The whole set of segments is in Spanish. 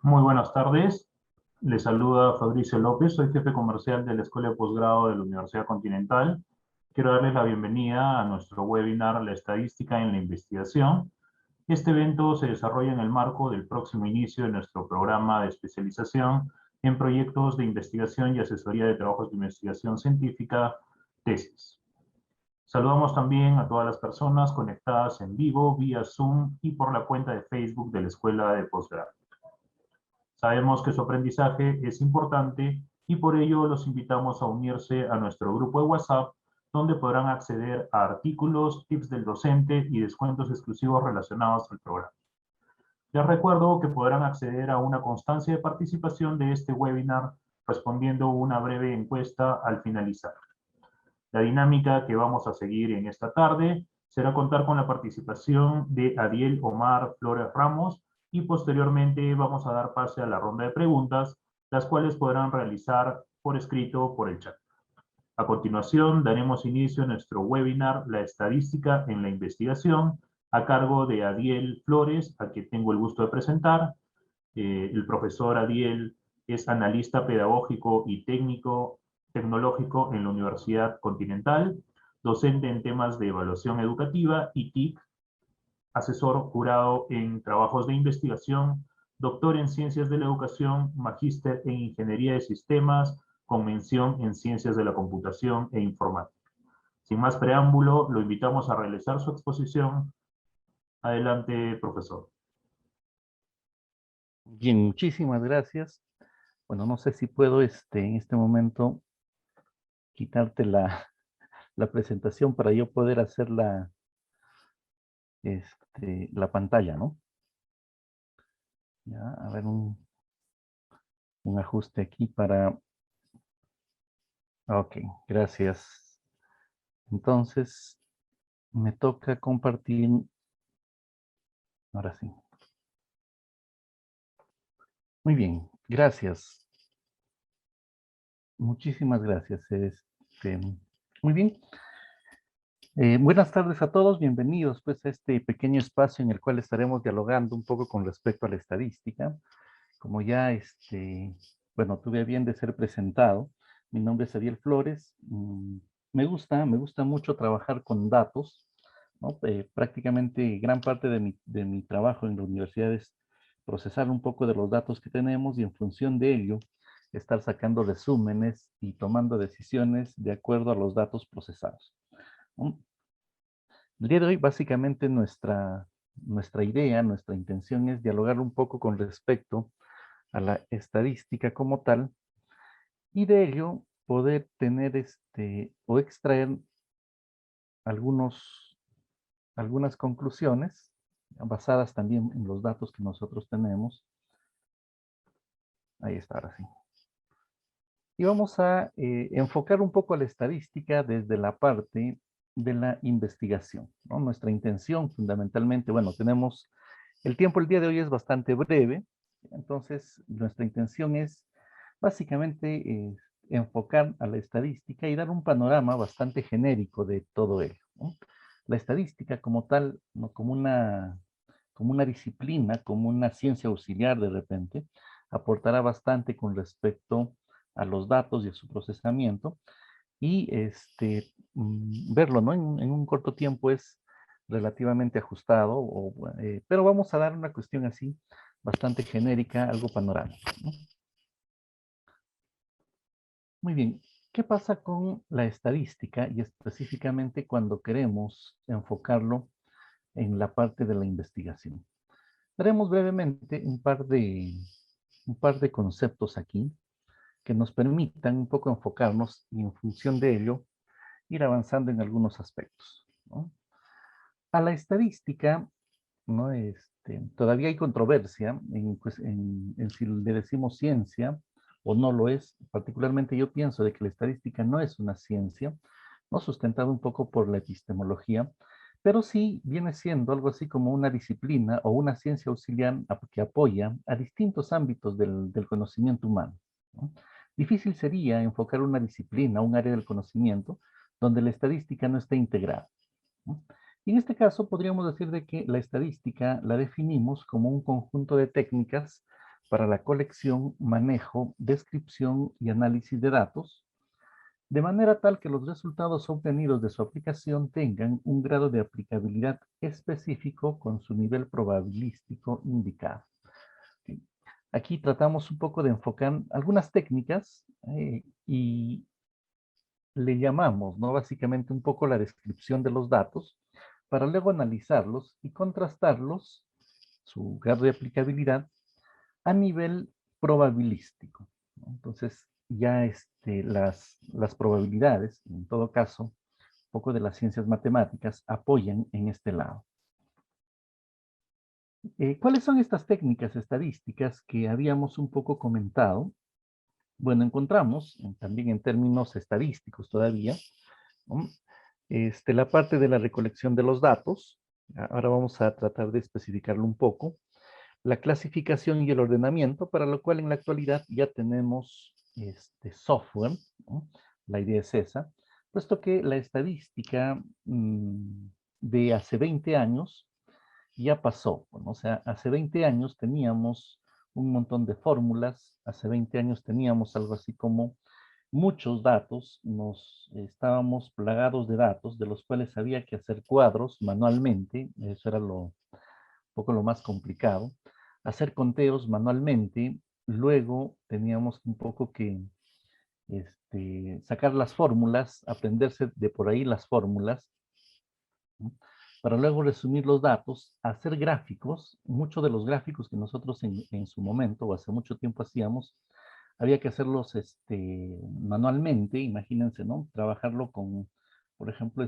Muy buenas tardes. Les saluda Fabricio López, soy jefe comercial de la Escuela de Posgrado de la Universidad Continental. Quiero darles la bienvenida a nuestro webinar La estadística en la investigación. Este evento se desarrolla en el marco del próximo inicio de nuestro programa de especialización en proyectos de investigación y asesoría de trabajos de investigación científica, tesis. Saludamos también a todas las personas conectadas en vivo, vía Zoom y por la cuenta de Facebook de la Escuela de Posgrado. Sabemos que su aprendizaje es importante y por ello los invitamos a unirse a nuestro grupo de WhatsApp, donde podrán acceder a artículos, tips del docente y descuentos exclusivos relacionados al programa. Les recuerdo que podrán acceder a una constancia de participación de este webinar respondiendo una breve encuesta al finalizar. La dinámica que vamos a seguir en esta tarde será contar con la participación de Adiel Omar Flores Ramos y posteriormente vamos a dar pase a la ronda de preguntas, las cuales podrán realizar por escrito por el chat. A continuación, daremos inicio a nuestro webinar La estadística en la investigación, a cargo de Adiel Flores, a quien tengo el gusto de presentar. El profesor Adiel es analista pedagógico y tecnológico en la Universidad Continental, docente en temas de evaluación educativa y TIC, asesor jurado en trabajos de investigación, doctor en ciencias de la educación, magíster en ingeniería de sistemas, con mención en ciencias de la computación e informática. Sin más preámbulo, lo invitamos a realizar su exposición. Adelante, profesor. Bien, muchísimas gracias. Bueno, no sé si puedo en este momento quitarte la presentación para yo poder hacer la pantalla, ¿no? Ya, a ver, un ajuste aquí para... Ok, gracias. Entonces, me toca compartir... Ahora sí. Muy bien, gracias. Muchísimas gracias. Muy bien. Buenas tardes a todos, bienvenidos pues a este pequeño espacio en el cual estaremos dialogando un poco con respecto a la estadística. Como ya, bueno, tuve a bien de ser presentado, mi nombre es Ariel Flores. Me gusta mucho trabajar con datos, ¿no? Prácticamente gran parte de mi trabajo en la universidad es procesar un poco de los datos que tenemos y en función de ello estar sacando resúmenes y tomando decisiones de acuerdo a los datos procesados, ¿no? El día de hoy, básicamente, nuestra idea, nuestra intención es dialogar un poco con respecto a la estadística como tal y de ello poder tener o extraer algunas conclusiones basadas también en los datos que nosotros tenemos. Ahí está, ahora sí. Y vamos a enfocar un poco a la estadística desde la parte de la investigación, ¿no? Nuestra intención fundamentalmente, bueno, tenemos el tiempo el día de hoy es bastante breve, entonces nuestra intención es básicamente enfocar a la estadística y dar un panorama bastante genérico de todo ello, ¿no? La estadística como tal, ¿no? Como una disciplina, como una ciencia auxiliar de repente, aportará bastante con respecto a los datos y a su procesamiento y verlo, ¿no? En un corto tiempo es relativamente ajustado, pero vamos a dar una cuestión así bastante genérica, algo panorámico, ¿no? Muy bien, ¿qué pasa con la estadística y específicamente cuando queremos enfocarlo en la parte de la investigación? Veremos brevemente un par de conceptos aquí que nos permitan un poco enfocarnos y en función de ello ir avanzando en algunos aspectos, ¿no? A la estadística, ¿no? Todavía hay controversia en si le decimos ciencia o no lo es. Particularmente yo pienso de que la estadística no es una ciencia, ¿no? Sustentado un poco por la epistemología, pero sí viene siendo algo así como una disciplina o una ciencia auxiliar que apoya a distintos ámbitos del conocimiento humano, ¿no? Difícil sería enfocar una disciplina, un área del conocimiento, donde la estadística no esté integrada, ¿no? Y en este caso podríamos decir de que la estadística la definimos como un conjunto de técnicas para la colección, manejo, descripción y análisis de datos, de manera tal que los resultados obtenidos de su aplicación tengan un grado de aplicabilidad específico con su nivel probabilístico indicado. ¿Okay? Aquí tratamos un poco de enfocar algunas técnicas y le llamamos, ¿no? Básicamente un poco la descripción de los datos para luego analizarlos y contrastarlos, su grado de aplicabilidad, a nivel probabilístico, ¿no? Entonces, ya las probabilidades, en todo caso, un poco de las ciencias matemáticas, apoyan en este lado. ¿Cuáles son estas técnicas estadísticas que habíamos un poco comentado? Bueno, encontramos, también en términos estadísticos todavía, ¿no? La parte de la recolección de los datos. Ahora vamos a tratar de especificarlo un poco. La clasificación y el ordenamiento, para lo cual en la actualidad ya tenemos software, ¿no? La idea es esa, puesto que la estadística de hace 20 años ya pasó. Bueno, o sea, hace 20 años teníamos un montón de fórmulas, hace 20 años teníamos algo así como muchos datos, estábamos plagados de datos, de los cuales había que hacer cuadros manualmente, eso era un poco lo más complicado, hacer conteos manualmente, luego teníamos un poco que sacar las fórmulas, aprenderse de por ahí las fórmulas, ¿no? Para luego resumir los datos, hacer gráficos. Muchos de los gráficos que nosotros en su momento o hace mucho tiempo hacíamos, había que hacerlos manualmente, imagínense, ¿no? Trabajarlo con, por ejemplo,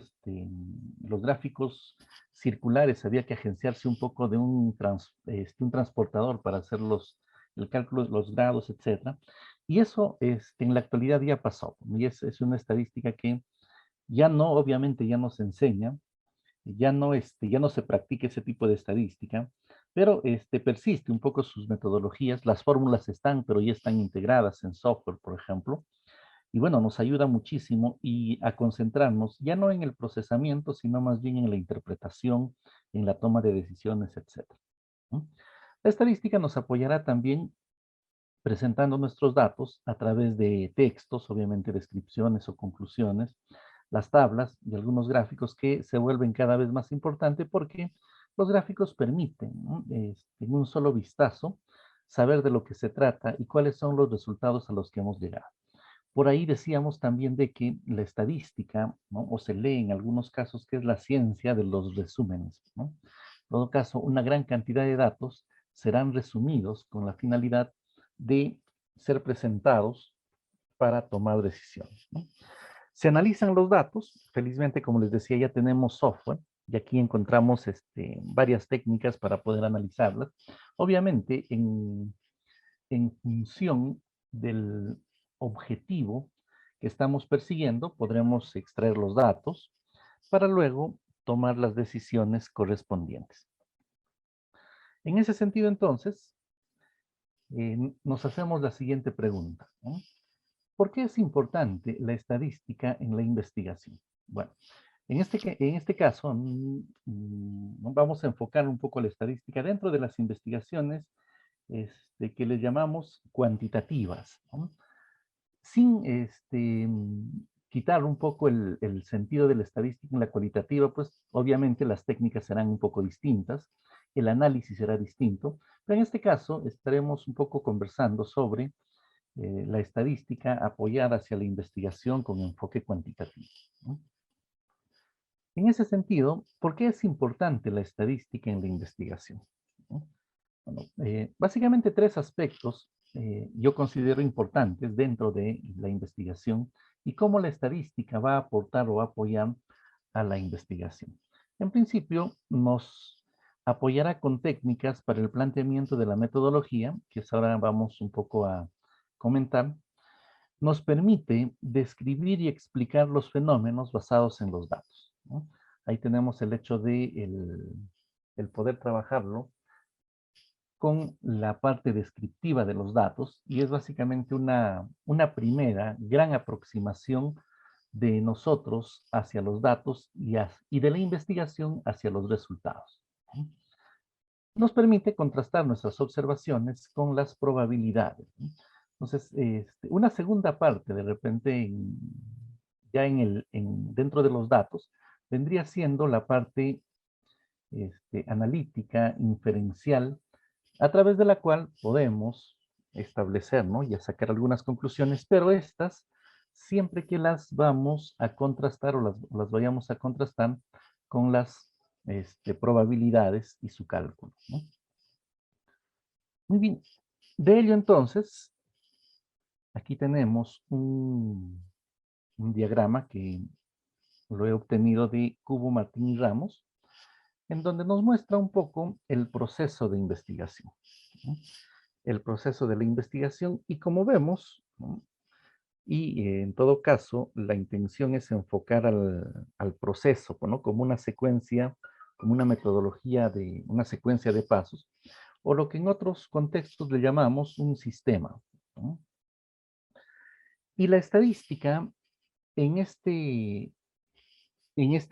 los gráficos circulares, había que agenciarse un poco de un transportador para hacer el cálculo de los grados, etcétera. Y eso en la actualidad ya pasó, y es una estadística que ya no, obviamente ya no se enseña, ya no se practica ese tipo de estadística, pero persiste un poco sus metodologías, las fórmulas están, pero ya están integradas en software, por ejemplo, y bueno, nos ayuda muchísimo y a concentrarnos ya no en el procesamiento, sino más bien en la interpretación, en la toma de decisiones, etcétera, ¿no? La estadística nos apoyará también presentando nuestros datos a través de textos, obviamente descripciones o conclusiones, las tablas y algunos gráficos que se vuelven cada vez más importantes porque los gráficos permiten, ¿no? En un solo vistazo saber de lo que se trata y cuáles son los resultados a los que hemos llegado. Por ahí decíamos también de que la estadística, ¿no? O se lee en algunos casos que es la ciencia de los resúmenes, ¿no? En todo caso, una gran cantidad de datos serán resumidos con la finalidad de ser presentados para tomar decisiones, ¿no? Se analizan los datos, felizmente, como les decía, ya tenemos software, y aquí encontramos varias técnicas para poder analizarlas. Obviamente, en función del objetivo que estamos persiguiendo, podremos extraer los datos para luego tomar las decisiones correspondientes. En ese sentido, entonces, nos hacemos la siguiente pregunta, ¿no? ¿Por qué es importante la estadística en la investigación? Bueno, en este caso, vamos a enfocar un poco la estadística dentro de las investigaciones que les llamamos cuantitativas, ¿no? Sin quitar un poco el sentido de la estadística en la cualitativa, pues obviamente las técnicas serán un poco distintas, el análisis será distinto, pero en este caso estaremos un poco conversando sobre la estadística apoyada hacia la investigación con enfoque cuantitativo, ¿no? En ese sentido, ¿por qué es importante la estadística en la investigación? ¿No? Bueno, básicamente tres aspectos yo considero importantes dentro de la investigación y cómo la estadística va a aportar o apoyar a la investigación. En principio, nos apoyará con técnicas para el planteamiento de la metodología, que ahora vamos un poco a comentar. Nos permite describir y explicar los fenómenos basados en los datos, ¿no? Ahí tenemos el hecho de el poder trabajarlo con la parte descriptiva de los datos y es básicamente una primera gran aproximación de nosotros hacia los datos y de la investigación hacia los resultados, ¿no? nos permite contrastar nuestras observaciones con las probabilidades, ¿no? Entonces, una segunda parte, de repente, ya dentro de los datos, vendría siendo la parte analítica, inferencial, a través de la cual podemos establecer, ¿no? Y a sacar algunas conclusiones, pero estas, siempre que las vamos a contrastar o las vayamos a contrastar con las probabilidades y su cálculo, ¿no? Muy bien. De ello, entonces, aquí tenemos un diagrama que lo he obtenido de Cubo, Martín y Ramos, en donde nos muestra un poco el proceso de investigación, ¿no? El proceso de la investigación, y como vemos, ¿no? Y en todo caso, la intención es enfocar al proceso, ¿no? Como una secuencia, como una metodología de una secuencia de pasos, o lo que en otros contextos le llamamos un sistema, ¿no? Y la estadística en este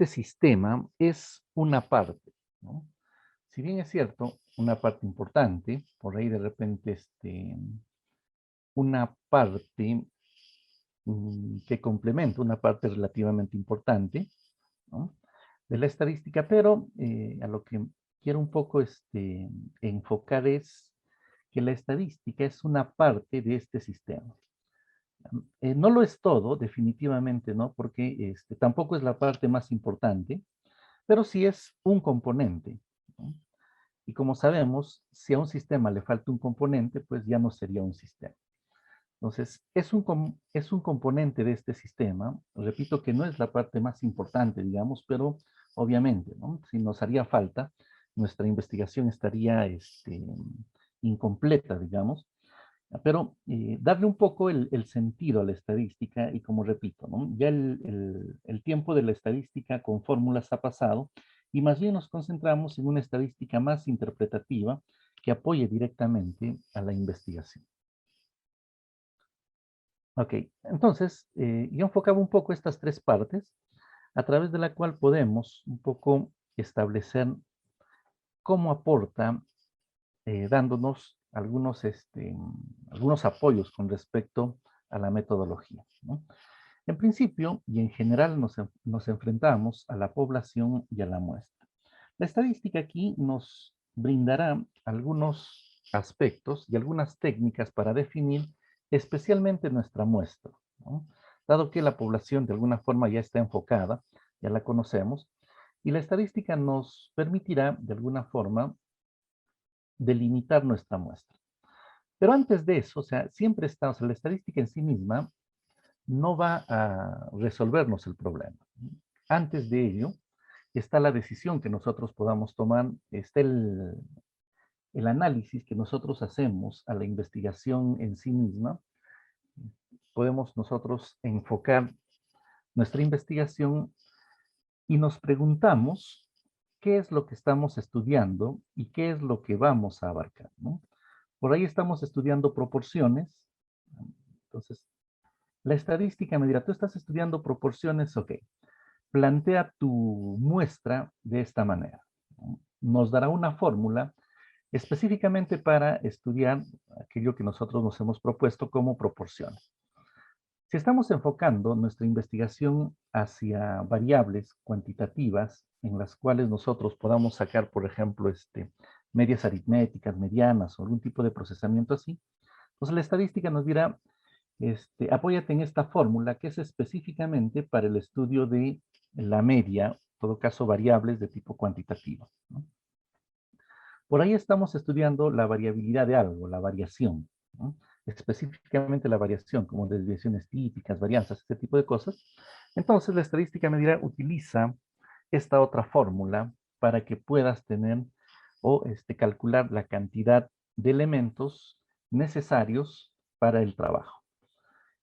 sistema es una parte, ¿no? Si bien es cierto, una parte importante, por ahí de repente una parte que complementa, una parte relativamente importante, ¿no? De la estadística, pero a lo que quiero un poco enfocar es que la estadística es una parte de este sistema. No lo es todo, definitivamente, ¿no? Porque tampoco es la parte más importante, pero sí es un componente, ¿no? Y como sabemos, si a un sistema le falta un componente, pues ya no sería un sistema. Entonces, es un componente de este sistema. Repito que no es la parte más importante, digamos, pero obviamente, ¿no? Si nos haría falta, nuestra investigación estaría incompleta, digamos. Pero darle un poco el sentido a la estadística y como repito, ¿no? Ya el tiempo de la estadística con fórmulas ha pasado y más bien nos concentramos en una estadística más interpretativa que apoye directamente a la investigación. Ok, entonces yo enfocaba un poco estas tres partes a través de la cual podemos un poco establecer cómo aporta dándonos algunos apoyos con respecto a la metodología, ¿no? En principio y en general nos enfrentamos a la población y a la muestra. La estadística aquí nos brindará algunos aspectos y algunas técnicas para definir especialmente nuestra muestra, ¿no? Dado que la población de alguna forma ya está enfocada, ya la conocemos, y la estadística nos permitirá de alguna forma delimitar nuestra muestra. Pero antes de eso, o sea, siempre está, o sea, la estadística en sí misma no va a resolvernos el problema. Antes de ello, está la decisión que nosotros podamos tomar, está el análisis que nosotros hacemos a la investigación en sí misma. Podemos nosotros enfocar nuestra investigación y nos preguntamos qué es lo que estamos estudiando y qué es lo que vamos a abarcar, ¿no? Por ahí estamos estudiando proporciones. Entonces, la estadística me dirá, tú estás estudiando proporciones, ok. Plantea tu muestra de esta manera, ¿no? Nos dará una fórmula específicamente para estudiar aquello que nosotros nos hemos propuesto como proporciones. Si estamos enfocando nuestra investigación hacia variables cuantitativas en las cuales nosotros podamos sacar, por ejemplo, medias aritméticas, medianas o algún tipo de procesamiento así, entonces la estadística nos dirá, apóyate en esta fórmula que es específicamente para el estudio de la media, en todo caso variables de tipo cuantitativo, ¿no? Por ahí estamos estudiando la variabilidad de algo, la variación, ¿no? Específicamente la variación, como desviaciones típicas, varianzas, este tipo de cosas. Entonces la estadística me dirá, utiliza esta otra fórmula para que puedas tener o calcular la cantidad de elementos necesarios para el trabajo.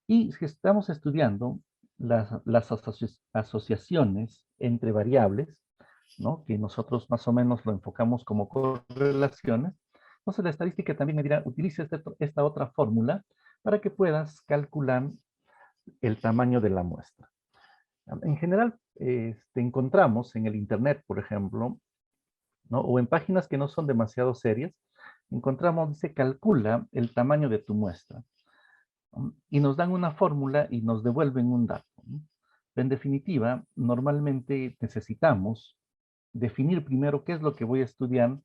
Y si estamos estudiando las asociaciones entre variables, ¿no? Que nosotros más o menos lo enfocamos como correlaciones, entonces la estadística también me dirá, utiliza esta otra fórmula para que puedas calcular el tamaño de la muestra. En general, encontramos en el Internet, por ejemplo, ¿no? O en páginas que no son demasiado serias, encontramos, dice, calcula el tamaño de tu muestra, ¿no? Y nos dan una fórmula y nos devuelven un dato, ¿no? En definitiva, normalmente necesitamos definir primero qué es lo que voy a estudiar,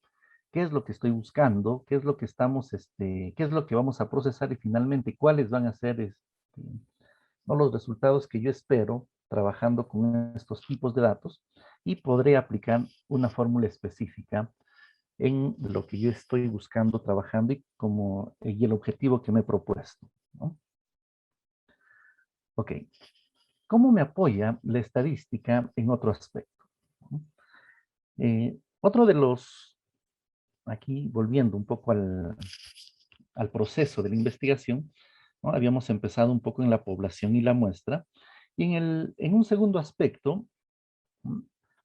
qué es lo que estoy buscando, qué es lo que qué es lo que vamos a procesar y finalmente cuáles van a ser ¿no? los resultados que yo espero trabajando con estos tipos de datos y podré aplicar una fórmula específica en lo que yo estoy buscando, trabajando y el objetivo que me he propuesto, ¿no? Ok, ¿cómo me apoya la estadística en otro aspecto? Otro de los, aquí volviendo un poco al proceso de la investigación, ¿no? Habíamos empezado un poco en la población y la muestra, y en un segundo aspecto,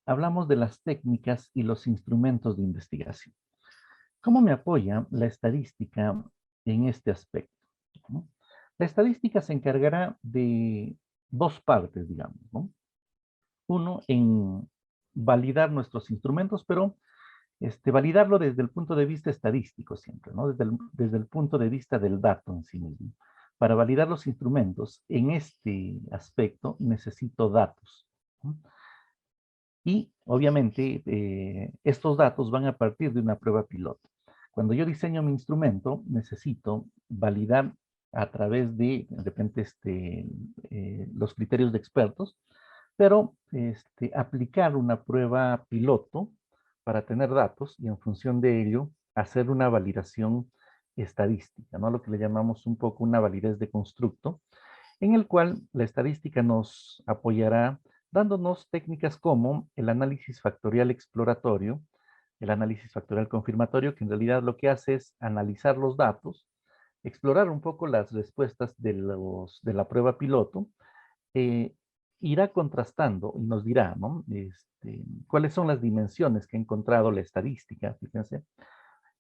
hablamos de las técnicas y los instrumentos de investigación. ¿Cómo me apoya la estadística en este aspecto? ¿No? La estadística se encargará de dos partes, digamos, ¿no? Uno, en validar nuestros instrumentos, pero validarlo desde el punto de vista estadístico siempre, ¿no? Desde el punto de vista del dato en sí mismo. Para validar los instrumentos, en este aspecto necesito datos, ¿no? Y obviamente estos datos van a partir de una prueba piloto. Cuando yo diseño mi instrumento, necesito validar a través de repente, los criterios de expertos, pero aplicar una prueba piloto para tener datos y en función de ello hacer una validación estadística, ¿no? Lo que le llamamos un poco una validez de constructo, en el cual la estadística nos apoyará dándonos técnicas como el análisis factorial exploratorio, el análisis factorial confirmatorio, que en realidad lo que hace es analizar los datos, explorar un poco las respuestas de la prueba piloto, eh, irá contrastando y nos dirá, ¿no? Cuáles son las dimensiones que ha encontrado la estadística, fíjense,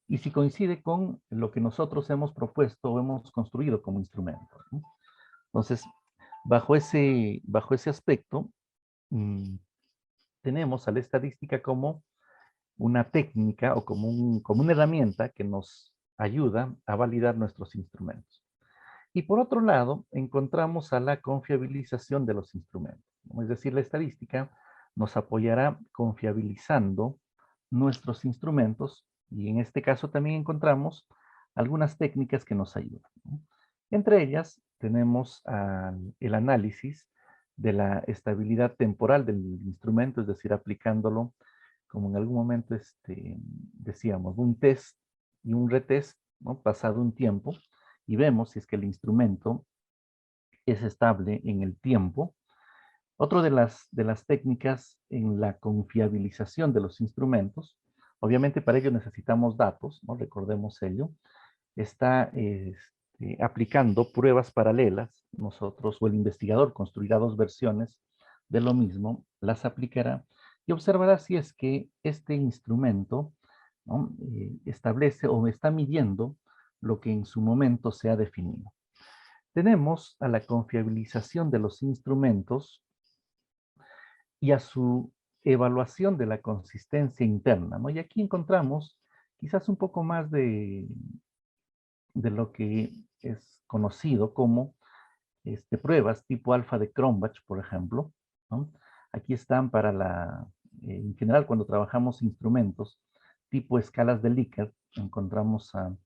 y si coincide con lo que nosotros hemos propuesto o hemos construido como instrumento, ¿no? Entonces, bajo ese aspecto, mm, tenemos a la estadística como una técnica o como una herramienta que nos ayuda a validar nuestros instrumentos. Y por otro lado, encontramos a la confiabilización de los instrumentos, ¿no? Es decir, la estadística nos apoyará confiabilizando nuestros instrumentos y en este caso también encontramos algunas técnicas que nos ayudan, ¿no? Entre ellas tenemos el análisis de la estabilidad temporal del instrumento, es decir, aplicándolo como en algún momento decíamos, un test y un retest, ¿no? Pasado un tiempo, y vemos si es que el instrumento es estable en el tiempo. Otro de las técnicas en la confiabilización de los instrumentos, obviamente para ello necesitamos datos, ¿no? Recordemos ello, está aplicando pruebas paralelas. Nosotros o el investigador construirá dos versiones de lo mismo, las aplicará y observará si es que este instrumento, ¿no? Establece o está midiendo lo que en su momento se ha definido. Tenemos a la confiabilización de los instrumentos y a su evaluación de la consistencia interna, ¿no? Y aquí encontramos quizás un poco más de lo que es conocido como pruebas tipo alfa de Cronbach, por ejemplo, ¿no? Aquí están en general cuando trabajamos instrumentos tipo escalas de Likert, encontramos a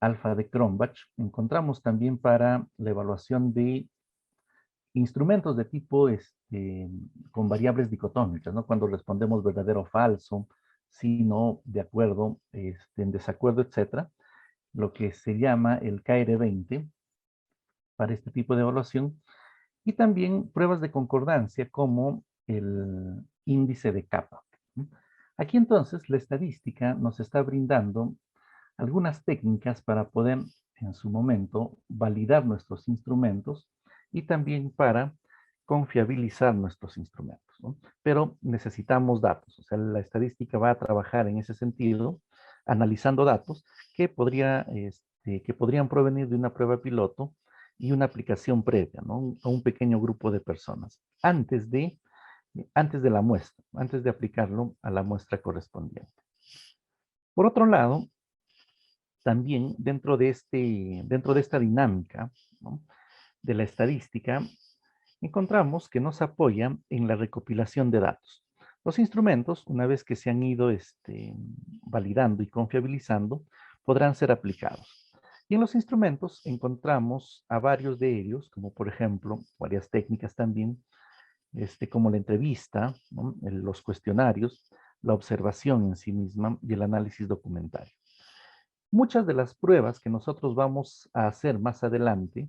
alfa de Cronbach, encontramos también para la evaluación de instrumentos de tipo con variables dicotómicas, ¿no? Cuando respondemos verdadero o falso, sí, no, de acuerdo, en desacuerdo, etcétera, lo que se llama el KR20 para este tipo de evaluación, y también pruebas de concordancia como el índice de capa. Aquí entonces la estadística nos está brindando algunas técnicas para poder en su momento validar nuestros instrumentos y también para confiabilizar nuestros instrumentos, ¿no? Pero necesitamos datos, o sea, la estadística va a trabajar en ese sentido, analizando datos que podrían provenir de una prueba piloto y una aplicación previa, ¿no? A un pequeño grupo de personas, antes de la muestra, antes de aplicarlo a la muestra correspondiente. Por otro lado, también dentro de esta dinámica, ¿no?, de la estadística, encontramos que nos apoya en la recopilación de datos. Los instrumentos, una vez que se han ido validando y confiabilizando, podrán ser aplicados. Y en los instrumentos encontramos a varios de ellos, como por ejemplo, varias técnicas también, como la entrevista, ¿no?, los cuestionarios, la observación en sí misma y el análisis documentario. Muchas de las pruebas que nosotros vamos a hacer más adelante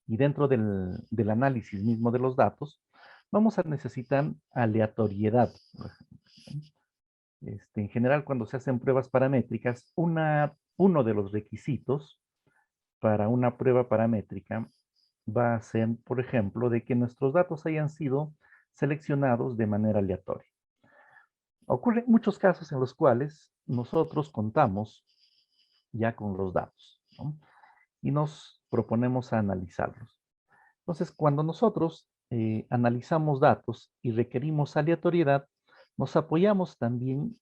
y dentro del análisis mismo de los datos, vamos a necesitar aleatoriedad, por ejemplo, ¿no? En general, cuando se hacen pruebas paramétricas, uno de los requisitos para una prueba paramétrica va a ser, por ejemplo, de que nuestros datos hayan sido seleccionados de manera aleatoria. Ocurren muchos casos en los cuales nosotros contamos ya con los datos, ¿no?, y nos proponemos a analizarlos. Entonces, cuando nosotros analizamos datos y requerimos aleatoriedad, nos apoyamos también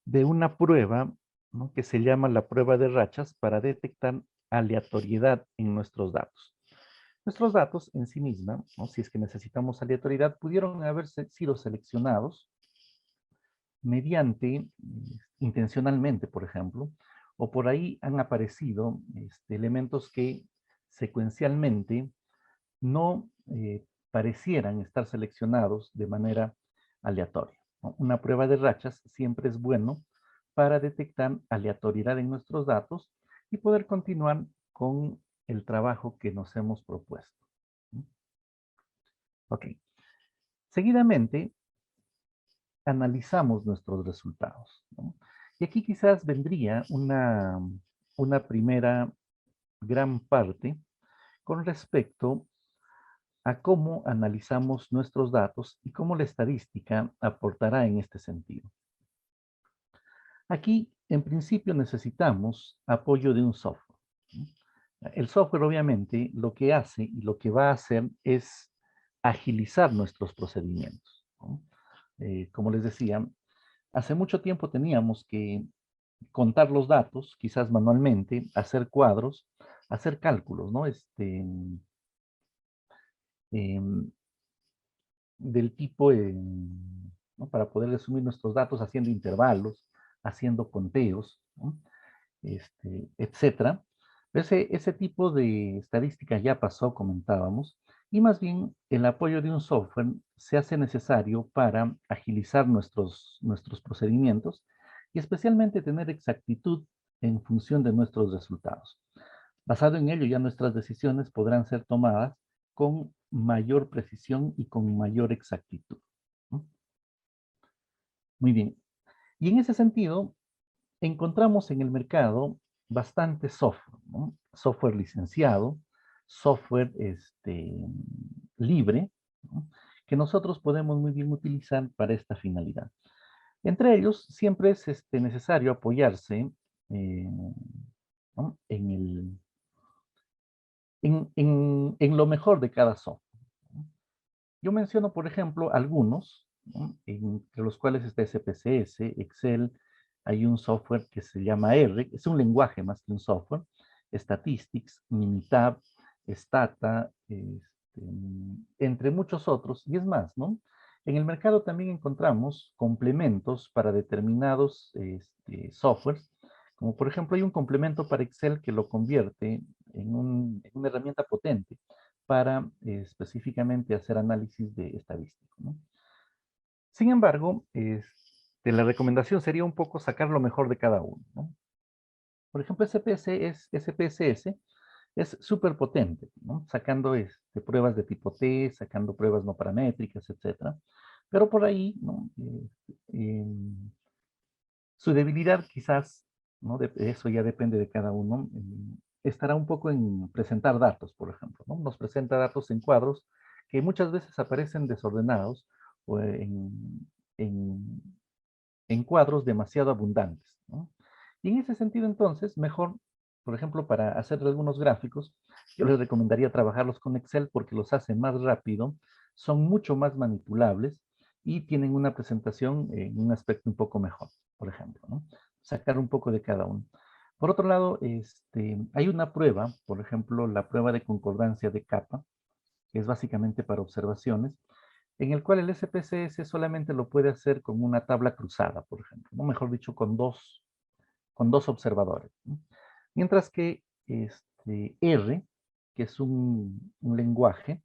de una prueba, ¿no?, que se llama la prueba de rachas para detectar aleatoriedad en nuestros datos. Nuestros datos en sí misma, ¿no?, si es que necesitamos aleatoriedad, pudieron haber sido seleccionados mediante, intencionalmente, por ejemplo, o por ahí han aparecido elementos que secuencialmente no parecieran estar seleccionados de manera aleatoria, ¿no? Una prueba de rachas siempre es bueno para detectar aleatoriedad en nuestros datos y poder continuar con el trabajo que nos hemos propuesto. Ok. Seguidamente, analizamos nuestros resultados, ¿no? Y aquí quizás vendría una primera gran parte con respecto a cómo analizamos nuestros datos y cómo la estadística aportará en este sentido. Aquí, en principio, necesitamos apoyo de un software, ¿no? El software, obviamente, lo que hace y lo que va a hacer es agilizar nuestros procedimientos, ¿no? Como les decía, hace mucho tiempo teníamos que contar los datos, quizás manualmente, hacer cuadros, hacer cálculos, ¿no? Em, del tipo, ¿no?, para poder resumir nuestros datos haciendo intervalos, haciendo conteos, ¿no?, etcétera. Ese tipo de estadística ya pasó, comentábamos, y más bien el apoyo de un software se hace necesario para agilizar nuestros procedimientos y especialmente tener exactitud en función de nuestros resultados. Basado en ello, ya nuestras decisiones podrán ser tomadas con mayor precisión y con mayor exactitud, ¿no? Muy bien. Y en ese sentido, encontramos en el mercado bastante software, ¿no? Software licenciado, software libre, ¿no?, que nosotros podemos muy bien utilizar para esta finalidad. Entre ellos, siempre es necesario apoyarse eh, ¿no?, en lo mejor de cada software, ¿no? Yo menciono, por ejemplo, algunos, ¿no?, entre los cuales está SPSS, Excel, hay un software que se llama R, es un lenguaje más que un software, Statistics, Minitab, Stata, entre muchos otros, y es más, ¿no? En el mercado también encontramos complementos para determinados softwares, como por ejemplo hay un complemento para Excel que lo convierte en una herramienta potente para específicamente hacer análisis de estadístico, ¿no? Sin embargo, la recomendación sería un poco sacar lo mejor de cada uno, ¿no? Por ejemplo, SPSS es súper potente, ¿no?, sacando pruebas de tipo T, sacando pruebas no paramétricas, etcétera. Pero por ahí, ¿no?, su debilidad quizás, ¿no?, eso ya depende de cada uno, estará un poco en presentar datos, por ejemplo, ¿no? Nos presenta datos en cuadros que muchas veces aparecen desordenados o en, en cuadros demasiado abundantes, ¿no? Y en ese sentido, entonces, mejor, por ejemplo, para hacer algunos gráficos, yo les recomendaría trabajarlos con Excel porque los hace más rápido, son mucho más manipulables y tienen una presentación en un aspecto un poco mejor. por ejemplo, ¿no? Sacar un poco de cada uno. Por otro lado, hay una prueba, por ejemplo, la prueba de concordancia de capa, que es básicamente para observaciones, en el cual el SPSS solamente lo puede hacer con una tabla cruzada, por ejemplo, ¿no? Mejor dicho, con dos observadores, ¿no? Mientras que R, que es un lenguaje,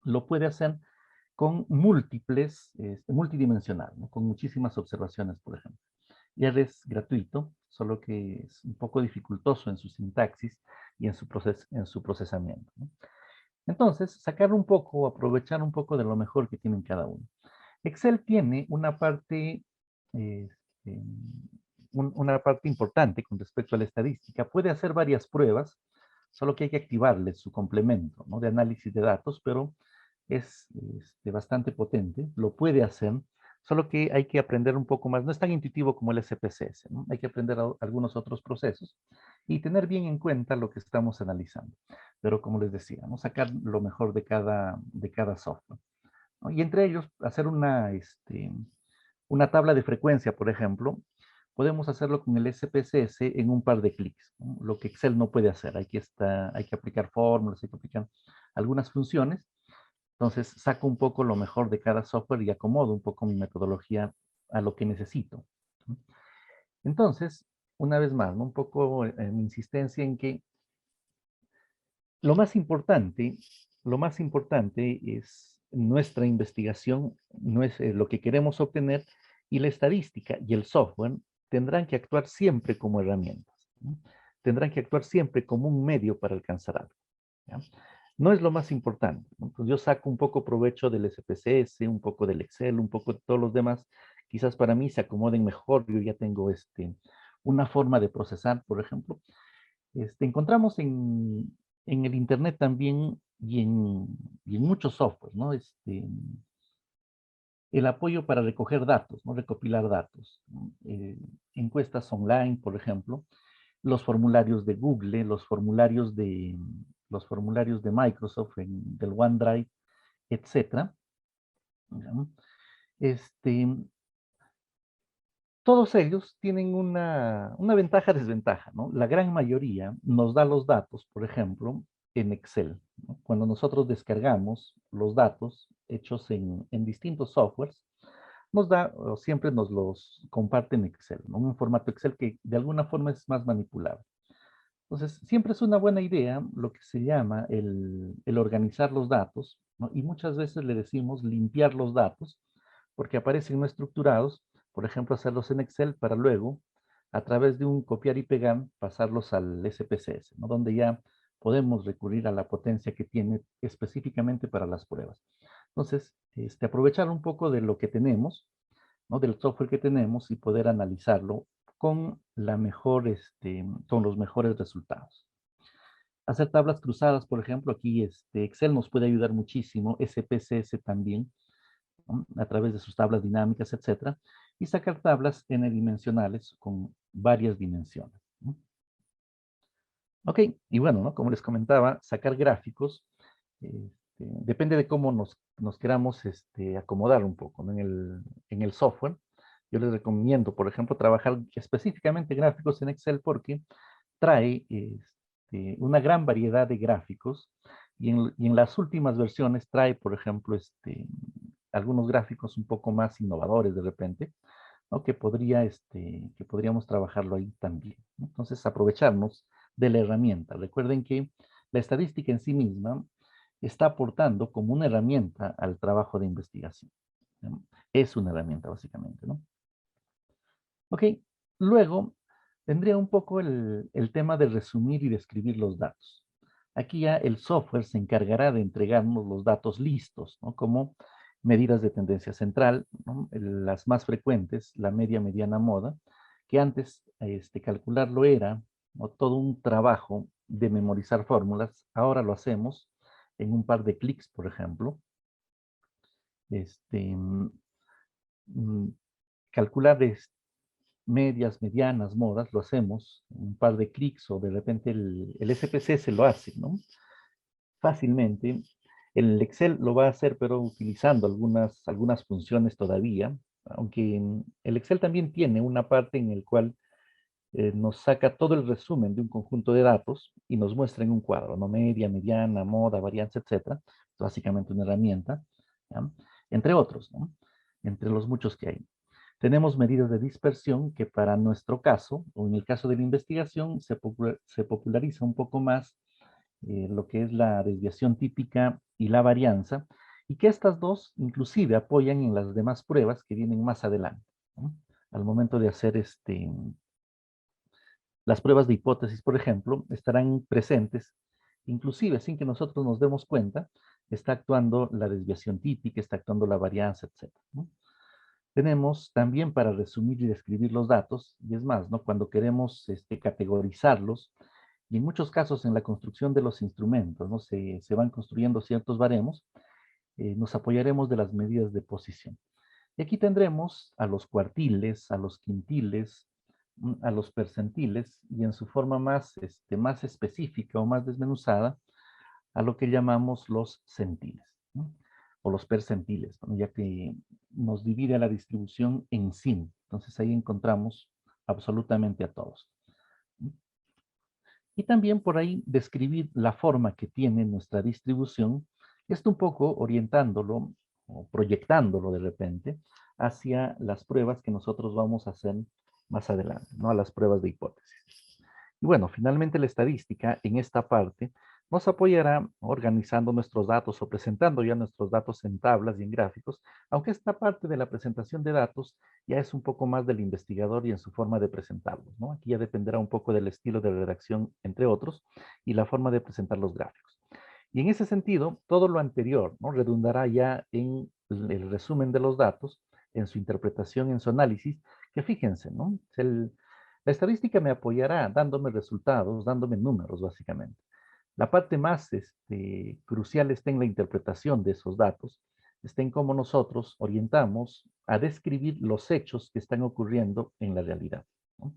lo puede hacer con múltiples, multidimensional, ¿no? Con muchísimas observaciones, por ejemplo. Y R es gratuito, solo que es un poco dificultoso en su sintaxis y en su procesamiento, ¿no? Entonces, sacar un poco, aprovechar un poco de lo mejor que tienen cada uno. Excel tiene una parte, este, una parte importante con respecto a la estadística. Puede hacer varias pruebas, solo que hay que activarle su complemento, ¿no? De análisis de datos, pero es bastante potente, lo puede hacer, solo que hay que aprender un poco más. No es tan intuitivo como el SPSS, ¿no? Hay que aprender algunos otros procesos y tener bien en cuenta lo que estamos analizando. Pero como les decía, ¿no? Sacar lo mejor de cada software, ¿no? Y entre ellos hacer una tabla de frecuencia, por ejemplo. Podemos hacerlo con el SPSS en un par de clics, ¿no? Lo que Excel no puede hacer. Hay que aplicar fórmulas, hay que aplicar algunas funciones. Entonces, saco un poco lo mejor de cada software y acomodo un poco mi metodología a lo que necesito, ¿no? Entonces, una vez más, ¿no? Un poco mi insistencia en que lo más importante, lo más importante es nuestra investigación, no es lo que queremos obtener, y la estadística y el software tendrán que actuar siempre como herramientas, ¿no? Tendrán que actuar siempre como un medio para alcanzar algo, ¿ya? No es lo más importante, ¿no? Entonces yo saco un poco provecho del SPSS, un poco del Excel, un poco de todos los demás. Quizás para mí se acomoden mejor. Yo ya tengo una forma de procesar, por ejemplo. Encontramos en el Internet también y en muchos software, ¿no? El apoyo para recoger datos, ¿no? Recopilar datos, ¿no? Encuestas online, por ejemplo, los formularios de Google, los formularios de Microsoft, del OneDrive, etcétera, ¿no? Este, Todos ellos tienen una ventaja-desventaja, ¿no? La gran mayoría nos da los datos, por ejemplo, en Excel, ¿no? Cuando nosotros descargamos los datos hechos en distintos softwares, nos da, o siempre nos los comparte en Excel, ¿no? Un formato Excel que de alguna forma es más manipulable. Entonces, siempre es una buena idea lo que se llama el organizar los datos, ¿no? Y muchas veces le decimos limpiar los datos, porque aparecen no estructurados, por ejemplo, hacerlos en Excel para luego, a través de un copiar y pegar, pasarlos al SPSS, ¿no? Donde ya podemos recurrir a la potencia que tiene específicamente para las pruebas. Entonces, aprovechar un poco de lo que tenemos, ¿no? Del software que tenemos y poder analizarlo con con los mejores resultados. Hacer tablas cruzadas, por ejemplo, aquí Excel nos puede ayudar muchísimo, SPSS también, ¿no? A través de sus tablas dinámicas, etcétera, y sacar tablas n-dimensionales con varias dimensiones, ¿no? Ok, y bueno, ¿no? Como les comentaba, sacar gráficos depende de cómo nos queramos acomodar un poco, ¿no? En el software. Yo les recomiendo, por ejemplo, trabajar específicamente gráficos en Excel porque trae una gran variedad de gráficos y en las últimas versiones trae, por ejemplo, algunos gráficos un poco más innovadores de repente, ¿no? Que podríamos trabajarlo ahí también, ¿no? Entonces, aprovecharnos de la herramienta. Recuerden que la estadística en sí misma está aportando como una herramienta al trabajo de investigación, ¿no? Es una herramienta, básicamente, ¿no? Ok, luego tendría un poco el tema de resumir y describir los datos. Aquí ya el software se encargará de entregarnos los datos listos, ¿no? Como medidas de tendencia central, ¿no? Las más frecuentes, la media, mediana, moda, que antes calcularlo era, ¿no? Todo un trabajo de memorizar fórmulas. Ahora lo hacemos en un par de clics, por ejemplo. Este, mm, mm, Calcular medias, medianas, modas, lo hacemos en un par de clics o de repente el SPSS lo hace, ¿no? Fácilmente. El Excel lo va a hacer, pero utilizando algunas funciones todavía, aunque el Excel también tiene una parte en el cual nos saca todo el resumen de un conjunto de datos y nos muestra en un cuadro, ¿no? Media, mediana, moda, varianza, etcétera. Es básicamente una herramienta, ¿ya? Entre otros, ¿no? Entre los muchos que hay. Tenemos medidas de dispersión que para nuestro caso, o en el caso de la investigación, se populariza un poco más lo que es la desviación típica y la varianza, y que estas dos inclusive apoyan en las demás pruebas que vienen más adelante, ¿no? Al momento de hacer las pruebas de hipótesis, por ejemplo, estarán presentes, inclusive sin que nosotros nos demos cuenta, está actuando la desviación típica, está actuando la varianza, etcétera, ¿no? Tenemos también para resumir y describir los datos, y es más, ¿no? Cuando queremos categorizarlos, y en muchos casos en la construcción de los instrumentos, ¿no? Se van construyendo ciertos baremos, nos apoyaremos de las medidas de posición. Y aquí tendremos a los cuartiles, a los quintiles, a los percentiles, y en su forma más específica o más desmenuzada, a lo que llamamos los centiles, ¿no? O los percentiles, ¿no? Ya que nos divide a la distribución en sin. Entonces ahí encontramos absolutamente a todos. Y también por ahí describir la forma que tiene nuestra distribución, esto un poco orientándolo o proyectándolo de repente hacia las pruebas que nosotros vamos a hacer más adelante, ¿no? A las pruebas de hipótesis. Y bueno, finalmente la estadística en esta parte nos apoyará organizando nuestros datos o presentando ya nuestros datos en tablas y en gráficos, aunque esta parte de la presentación de datos ya es un poco más del investigador y en su forma de presentarlos, ¿no? Aquí ya dependerá un poco del estilo de redacción, entre otros, y la forma de presentar los gráficos. Y en ese sentido, todo lo anterior, ¿no? Redundará ya en el resumen de los datos, en su interpretación, en su análisis, que fíjense, ¿no? La estadística me apoyará dándome resultados, dándome números, básicamente. La parte más crucial está en la interpretación de esos datos, está en cómo nosotros orientamos a describir los hechos que están ocurriendo en la realidad, ¿no?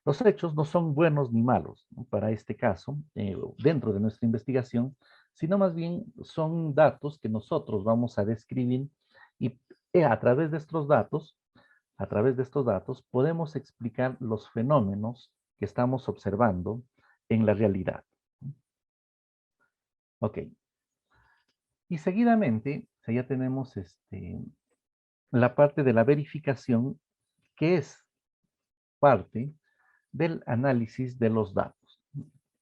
Los hechos no son buenos ni malos, ¿no? Para este caso, dentro de nuestra investigación, sino más bien son datos que nosotros vamos a describir y a través de estos datos podemos explicar los fenómenos que estamos observando en la realidad. Ok. Y seguidamente, ya tenemos la parte de la verificación, que es parte del análisis de los datos,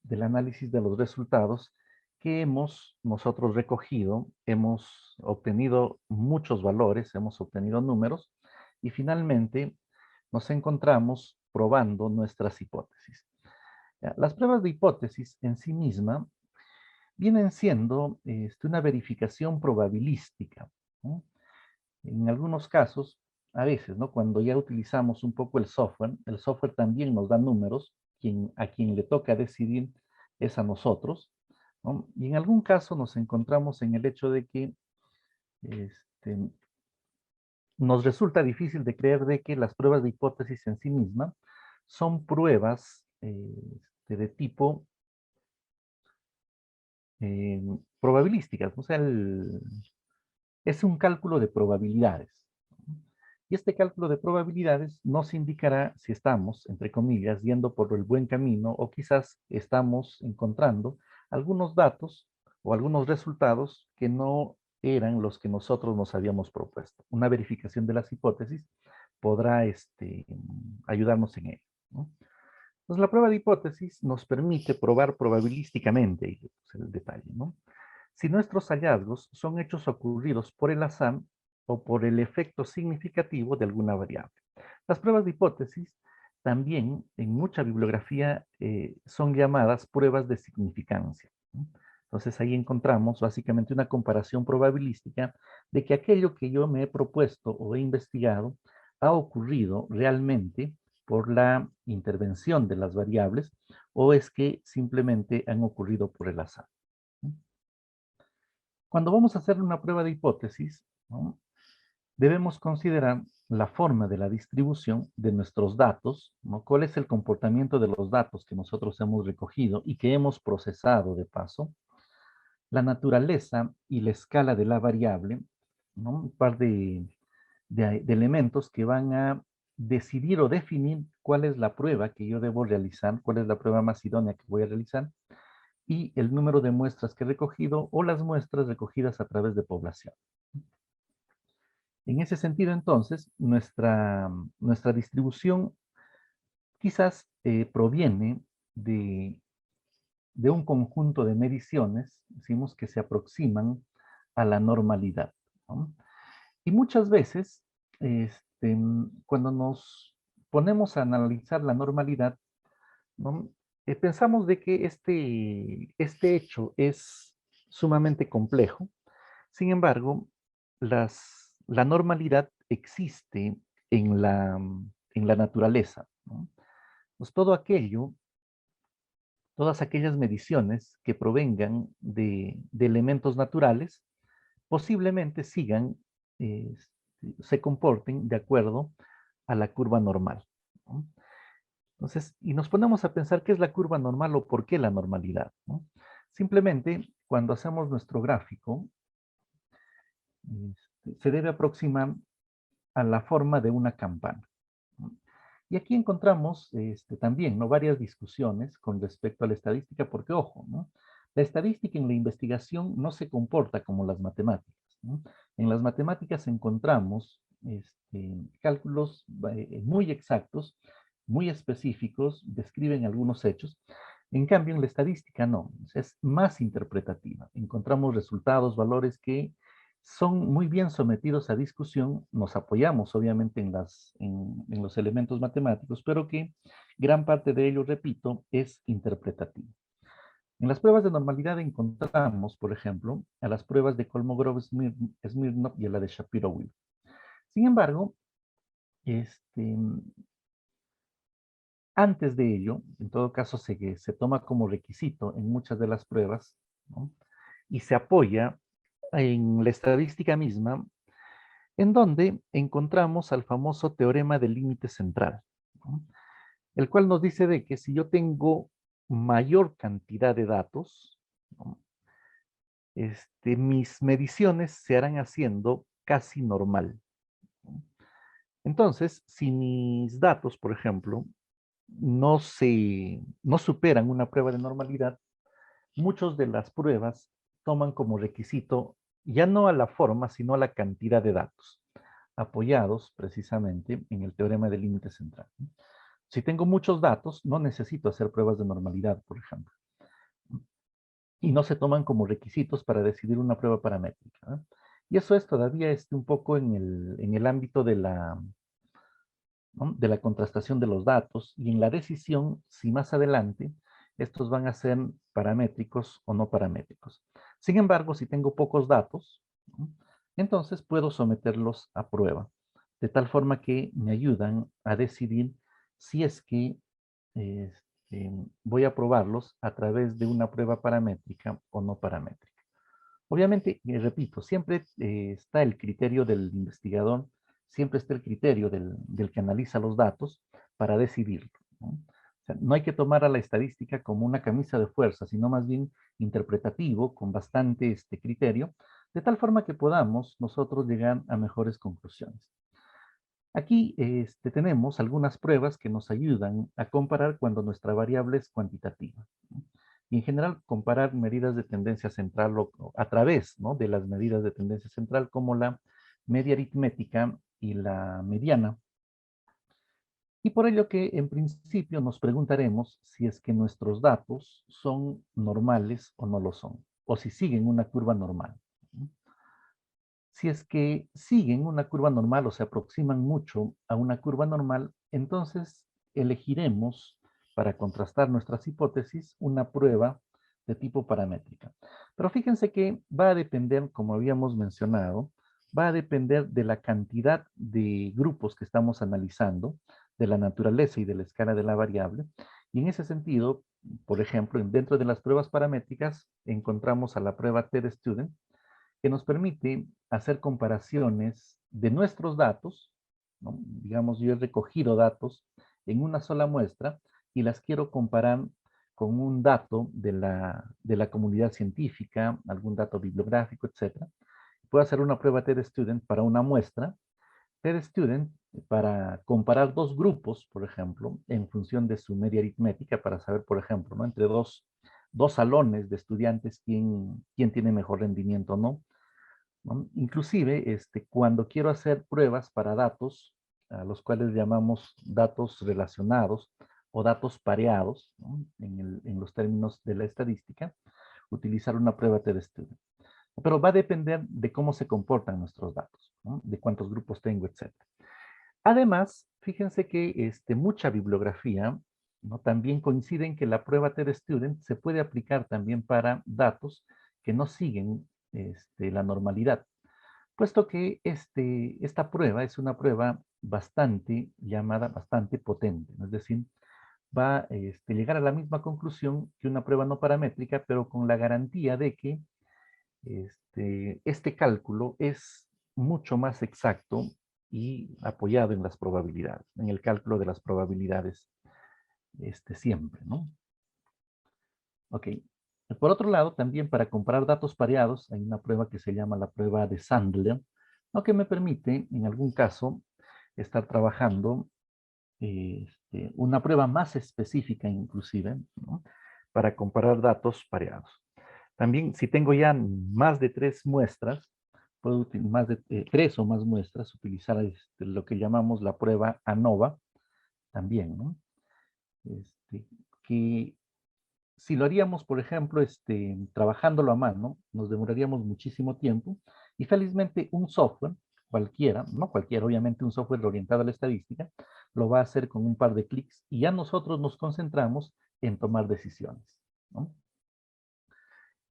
del análisis de los resultados que hemos nosotros recogido, hemos obtenido muchos valores, hemos obtenido números, y finalmente nos encontramos probando nuestras hipótesis. Las pruebas de hipótesis en sí misma vienen siendo una verificación probabilística, ¿no? En algunos casos, a veces, ¿no? Cuando ya utilizamos un poco el software también nos da números, a quien le toca decidir es a nosotros, ¿no? Y en algún caso nos encontramos en el hecho de que este, nos resulta difícil de creer de que las pruebas de hipótesis en sí misma son pruebas de tipo eh, probabilísticas, o sea, es un cálculo de probabilidades. Y este cálculo de probabilidades nos indicará si estamos, entre comillas, yendo por el buen camino o quizás estamos encontrando algunos datos o algunos resultados que no eran los que nosotros nos habíamos propuesto. Una verificación de las hipótesis podrá ayudarnos en ello, ¿no? Entonces, la prueba de hipótesis nos permite probar probabilísticamente, y es el detalle, ¿no? Si nuestros hallazgos son hechos ocurridos por el azar o por el efecto significativo de alguna variable. Las pruebas de hipótesis también en mucha bibliografía son llamadas pruebas de significancia, ¿no? Entonces ahí encontramos básicamente una comparación probabilística de que aquello que yo me he propuesto o he investigado ha ocurrido realmente por la intervención de las variables o es que simplemente han ocurrido por el azar, ¿no? Cuando vamos a hacer una prueba de hipótesis, ¿no? Debemos considerar la forma de la distribución de nuestros datos, ¿no? ¿Cuál es el comportamiento de los datos que nosotros hemos recogido y que hemos procesado de paso? La naturaleza y la escala de la variable, ¿no? Un par de de elementos que van a decidir o definir cuál es la prueba que yo debo realizar, cuál es la prueba más idónea que voy a realizar, y el número de muestras que he recogido o las muestras recogidas a través de población. En ese sentido, entonces, nuestra distribución quizás proviene de un conjunto de mediciones, decimos, que se aproximan a la normalidad, ¿no? Y muchas veces, cuando nos ponemos a analizar la normalidad, ¿no? Pensamos de que este hecho es sumamente complejo. Sin embargo, la normalidad existe en la naturaleza, ¿no? Pues todo aquello, todas aquellas mediciones que provengan de elementos naturales, posiblemente sigan, se comporten de acuerdo a la curva normal, ¿no? Entonces, y nos ponemos a pensar qué es la curva normal o por qué la normalidad, ¿no? Simplemente, cuando hacemos nuestro gráfico, se debe aproximar a la forma de una campana, ¿no? Y aquí encontramos también, ¿no?, varias discusiones con respecto a la estadística, porque, ojo, ¿no?, la estadística en la investigación no se comporta como las matemáticas, ¿no? En las matemáticas encontramos cálculos muy exactos, muy específicos, describen algunos hechos. En cambio, en la estadística no, es más interpretativa. Encontramos resultados, valores que son muy bien sometidos a discusión, nos apoyamos obviamente en los elementos matemáticos, pero que gran parte de ello, repito, es interpretativo. En las pruebas de normalidad encontramos, por ejemplo, a las pruebas de Kolmogorov-Smirnov y a la de Shapiro-Wilk. Sin embargo, antes de ello, en todo caso, se toma como requisito en muchas de las pruebas, ¿no?, y se apoya en la estadística misma, en donde encontramos al famoso teorema del límite central, ¿no?, el cual nos dice de que si yo tengo mayor cantidad de datos, ¿no?, mis mediciones se harán haciendo casi normal, ¿no? Entonces, si mis datos, por ejemplo, no superan una prueba de normalidad, muchas de las pruebas toman como requisito ya no a la forma, sino a la cantidad de datos, apoyados precisamente en el teorema del límite central, ¿no? Si tengo muchos datos, no necesito hacer pruebas de normalidad, por ejemplo, y no se toman como requisitos para decidir una prueba paramétrica, ¿no? Y eso es todavía un poco en el ámbito ¿no?, de la contrastación de los datos y en la decisión si más adelante estos van a ser paramétricos o no paramétricos. Sin embargo, si tengo pocos datos, ¿no?, entonces puedo someterlos a prueba, de tal forma que me ayudan a decidir si es que voy a probarlos a través de una prueba paramétrica o no paramétrica. Obviamente, repito, siempre está el criterio del investigador, siempre está el criterio del que analiza los datos para decidirlo, ¿no? O sea, no hay que tomar a la estadística como una camisa de fuerza, sino más bien interpretativo, con bastante criterio, de tal forma que podamos nosotros llegar a mejores conclusiones. Aquí tenemos algunas pruebas que nos ayudan a comparar cuando nuestra variable es cuantitativa, ¿no? Y en general comparar medidas de tendencia central a través, ¿no?, de las medidas de tendencia central como la media aritmética y la mediana. Y por ello que en principio nos preguntaremos si es que nuestros datos son normales o no lo son, o si siguen una curva normal, ¿no? Si es que siguen una curva normal o se aproximan mucho a una curva normal, entonces elegiremos, para contrastar nuestras hipótesis, una prueba de tipo paramétrica. Pero fíjense que va a depender, como habíamos mencionado, va a depender de la cantidad de grupos que estamos analizando, de la naturaleza y de la escala de la variable. Y en ese sentido, por ejemplo, dentro de las pruebas paramétricas encontramos a la prueba TED-Student, que nos permite hacer comparaciones de nuestros datos, ¿no? Digamos, yo he recogido datos en una sola muestra y las quiero comparar con un dato de la comunidad científica, algún dato bibliográfico, etc. Puedo hacer una prueba TED-Student para una muestra, TestStudent para comparar dos grupos, por ejemplo, en función de su media aritmética, para saber, por ejemplo, ¿no? Entre dos salones de estudiantes quién tiene mejor rendimiento o no, ¿no? Inclusive, cuando quiero hacer pruebas para datos, a los cuales llamamos datos relacionados o datos pareados, ¿no? En los términos de la estadística, utilizar una prueba TestStudent. Pero va a depender de cómo se comportan nuestros datos, ¿no? De cuántos grupos tengo, etc. Además, fíjense que mucha bibliografía, ¿no? También coincide en que la prueba TestStudent se puede aplicar también para datos que no siguen la normalidad, puesto que esta prueba es una prueba bastante potente, ¿no? Es decir, va a llegar a la misma conclusión que una prueba no paramétrica, pero con la garantía de que este cálculo es mucho más exacto y apoyado en las probabilidades, en el cálculo de las probabilidades siempre, ¿no? Ok. Por otro lado, también para comparar datos pareados, hay una prueba que se llama la prueba de Sandler, lo que me permite, en algún caso, estar trabajando una prueba más específica inclusive, ¿no? Para comparar datos pareados. También, si tengo ya más de 3 muestras, puedo utilizar más de 3 o más muestras, utilizar lo que llamamos la prueba ANOVA, también, ¿no? Que si lo haríamos, por ejemplo, trabajándolo a mano, nos demoraríamos muchísimo tiempo y felizmente un software, cualquiera, no cualquiera, obviamente un software orientado a la estadística, lo va a hacer con un par de clics y ya nosotros nos concentramos en tomar decisiones, ¿no?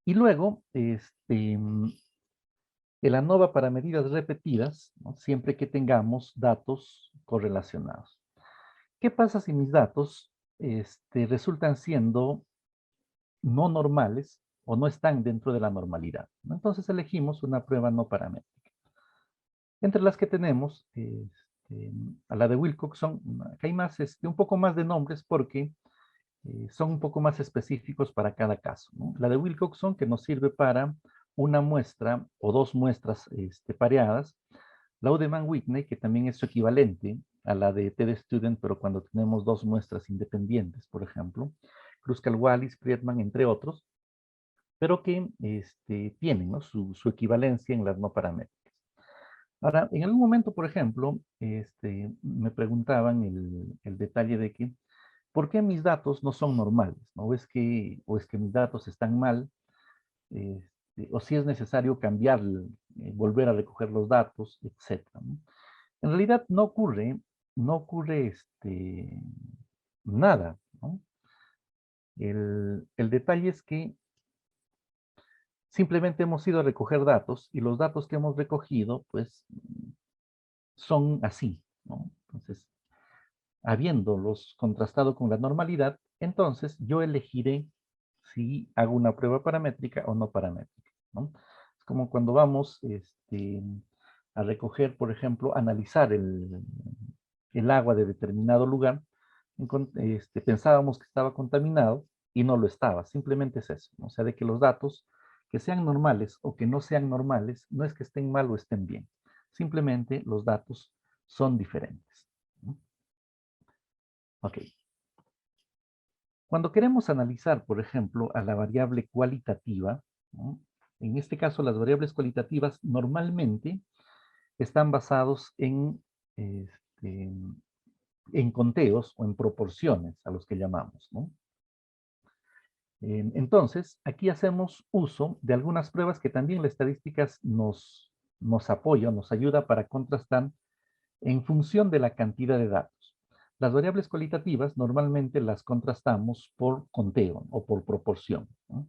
Y luego, el ANOVA para medidas repetidas, ¿no? Siempre que tengamos datos correlacionados. ¿Qué pasa si mis datos resultan siendo no normales o no están dentro de la normalidad, ¿no? Entonces elegimos una prueba no paramétrica. Entre las que tenemos a la de Wilcoxon, que hay más, un poco más de nombres porque son un poco más específicos para cada caso, ¿no? La de Wilcoxon, que nos sirve para una muestra o dos muestras pareadas. La Udeman-Whitney, que también es su equivalente a la de TestStudent, pero cuando tenemos dos muestras independientes, por ejemplo. Kruskal-Wallis, Friedman, entre otros, pero que tienen, ¿no? su equivalencia en las no paramétricas. Ahora, en algún momento, por ejemplo, me preguntaban el detalle de que, ¿por qué mis datos no son normales? ¿No? O es que mis datos están mal, o si es necesario cambiar, volver a recoger los datos, etcétera, ¿no? En realidad no ocurre nada, ¿no? El detalle es que simplemente hemos ido a recoger datos y los datos que hemos recogido, pues, son así, ¿no? Entonces, habiéndolos contrastado con la normalidad, entonces yo elegiré si hago una prueba paramétrica o no paramétrica, ¿no? Es como cuando vamos a recoger, por ejemplo, analizar el agua de determinado lugar, pensábamos que estaba contaminado y no lo estaba, simplemente es eso, ¿no? O sea, de que los datos que sean normales o que no sean normales, no es que estén mal o estén bien, simplemente los datos son diferentes, ¿no? Ok. Cuando queremos analizar, por ejemplo, a la variable cualitativa, ¿no? En este caso las variables cualitativas normalmente están basados este, en conteos o en proporciones, a los que llamamos, ¿no? Entonces, aquí hacemos uso de algunas pruebas que también las estadísticas nos apoya, nos ayuda para contrastar en función de la cantidad de datos. Las variables cualitativas normalmente las contrastamos por conteo o por proporción, ¿no?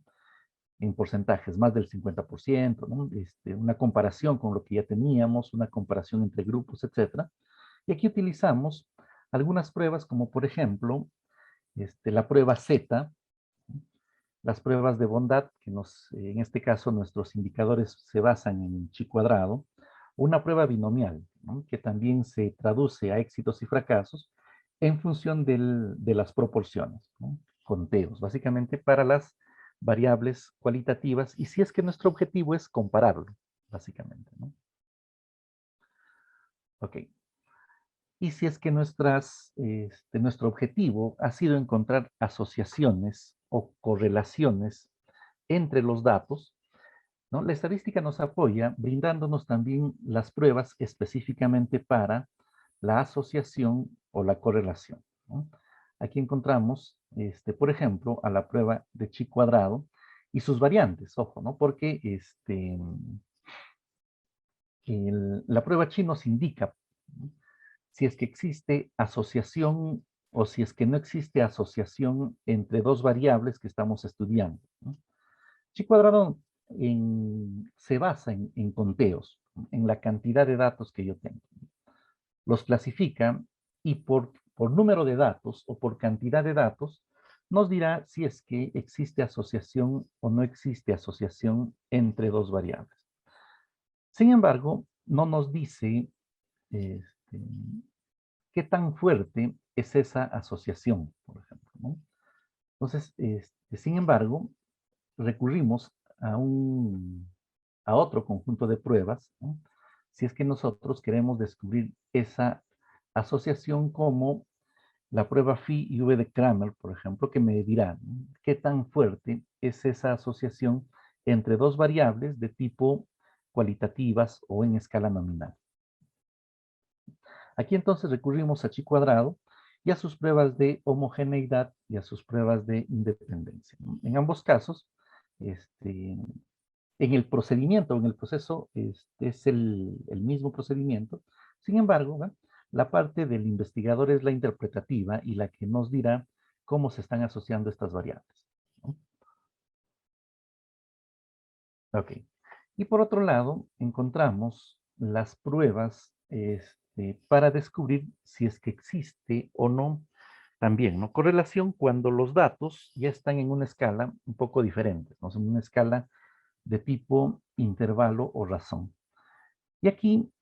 En porcentajes, más del 50%, ¿no? Una comparación con lo que ya teníamos, una comparación entre grupos, etc. Y aquí utilizamos algunas pruebas como, por ejemplo, la prueba Z, las pruebas de bondad, que en este caso nuestros indicadores se basan en chi cuadrado, una prueba binomial, ¿no? Que también se traduce a éxitos y fracasos en función de las proporciones, ¿no? Conteos, básicamente para las variables cualitativas, y si es que nuestro objetivo es compararlo, básicamente, ¿no? Ok, y si es que nuestro objetivo ha sido encontrar asociaciones o correlaciones entre los datos, ¿no? La estadística nos apoya brindándonos también las pruebas específicamente para la asociación o la correlación, ¿no? Aquí encontramos, por ejemplo, a la prueba de chi cuadrado y sus variantes, ojo, ¿no? Porque la prueba chi nos indica, ¿no?, si es que existe asociación o si es que no existe asociación entre dos variables que estamos estudiando, ¿no? Chi cuadrado se basa en conteos, en la cantidad de datos que yo tengo. Los clasifica y por número de datos o por cantidad de datos nos dirá si es que existe asociación o no existe asociación entre dos variables. Sin embargo, no nos dice este, qué tan fuerte es esa asociación, por ejemplo, ¿no? Entonces, sin embargo, recurrimos a otro conjunto de pruebas, ¿no?, si es que nosotros queremos descubrir esa asociación, como la prueba phi y v de Cramer, por ejemplo, que me dirá, ¿no?, qué tan fuerte es esa asociación entre dos variables de tipo cualitativas o en escala nominal. Aquí entonces recurrimos a chi cuadrado y a sus pruebas de homogeneidad y a sus pruebas de independencia, ¿no? En ambos casos, en el procedimiento, en el proceso, es el mismo procedimiento. Sin embargo, ¿no?, la parte del investigador es la interpretativa y la que nos dirá cómo se están asociando estas variables, ¿no? Ok. Y por otro lado, encontramos las pruebas para descubrir si es que existe o no también, ¿no?, correlación cuando los datos ya están en una escala un poco diferente, ¿no?, en una escala de tipo intervalo o razón. Y aquí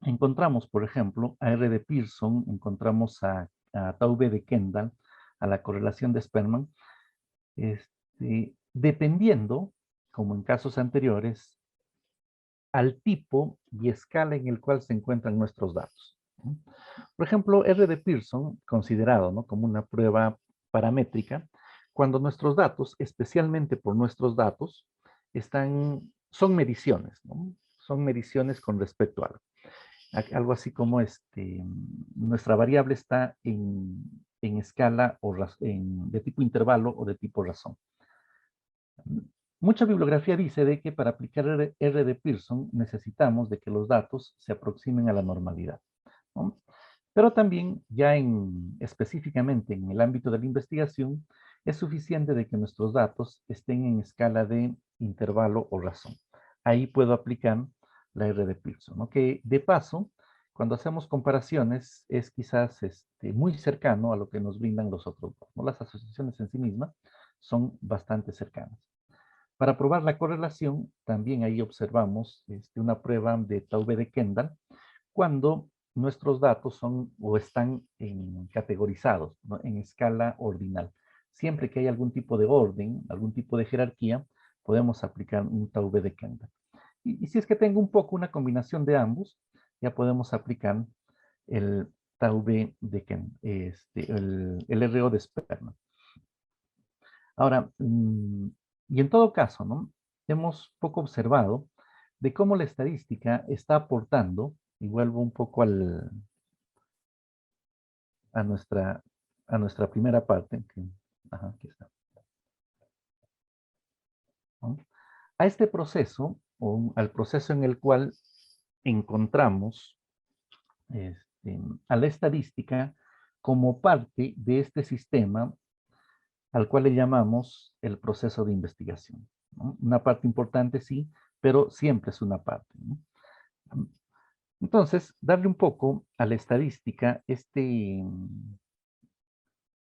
encontramos, por ejemplo, a R de Pearson, encontramos a tau B de Kendall, a la correlación de Sperman, dependiendo, como en casos anteriores, al tipo y escala en el cual se encuentran nuestros datos, ¿no? Por ejemplo, R de Pearson, considerado, ¿no?, como una prueba paramétrica, cuando nuestros datos, especialmente por nuestros datos, son mediciones, ¿no? Son mediciones con respecto a algo. Algo así como nuestra variable está en escala o de tipo intervalo o de tipo razón. Mucha bibliografía dice de que para aplicar R de Pearson necesitamos de que los datos se aproximen a la normalidad, ¿no? Pero también ya específicamente en el ámbito de la investigación, es suficiente de que nuestros datos estén en escala de intervalo o razón. Ahí puedo aplicar la R de Pearson, ¿no?, que de paso, cuando hacemos comparaciones, es quizás muy cercano a lo que nos brindan los otros dos, ¿no? Las asociaciones en sí mismas son bastante cercanas. Para probar la correlación, también ahí observamos una prueba de tau B de Kendall, cuando nuestros datos son o están categorizados, ¿no?, en escala ordinal. Siempre que hay algún tipo de orden, algún tipo de jerarquía, podemos aplicar un tau B de Kendall. Y si es que tengo un poco una combinación de ambos, ya podemos aplicar el tau B de Kendall, el RO de Sperman. Ahora, y en todo caso, ¿no?, hemos poco observado de cómo la estadística está aportando, y vuelvo un poco a nuestra primera parte, ajá, aquí está, ¿no?, a este proceso, o al proceso en el cual encontramos a la estadística como parte de este sistema al cual le llamamos el proceso de investigación, ¿no? Una parte importante, sí, pero siempre es una parte, ¿no? Entonces, darle un poco a la estadística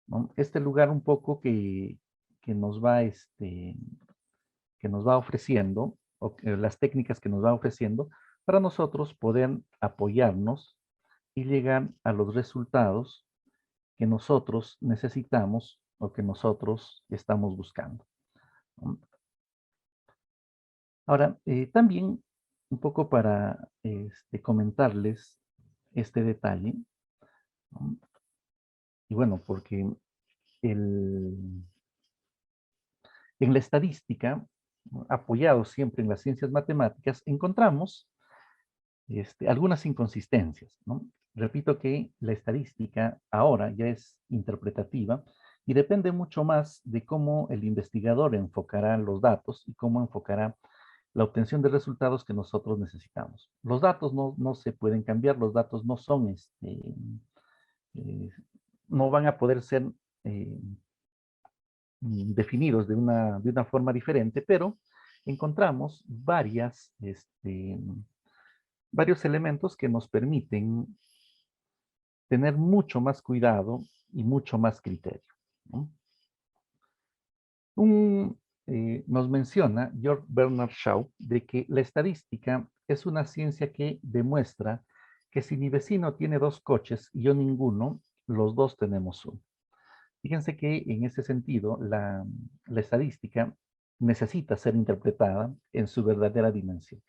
¿no?, este lugar un poco que nos va, que nos va ofreciendo, o las técnicas que nos va ofreciendo, para nosotros poder apoyarnos y llegar a los resultados que nosotros necesitamos o que nosotros estamos buscando, ¿no? Ahora, también un poco para comentarles este detalle, ¿no? Y bueno, porque en la estadística, ¿no?, apoyado siempre en las ciencias matemáticas, encontramos algunas inconsistencias, ¿no? Repito que la estadística ahora ya es interpretativa y depende mucho más de cómo el investigador enfocará los datos y cómo enfocará la obtención de resultados que nosotros necesitamos. Los datos no se pueden cambiar, los datos no son, eh, no van a poder ser eh, definidos de una forma diferente, pero encontramos varios elementos que nos permiten tener mucho más cuidado y mucho más criterio, ¿no? Nos menciona George Bernard Shaw de que la estadística es una ciencia que demuestra que si mi vecino tiene 2 coches y yo ninguno, los dos tenemos uno. Fíjense que en ese sentido la estadística necesita ser interpretada en su verdadera dimensión,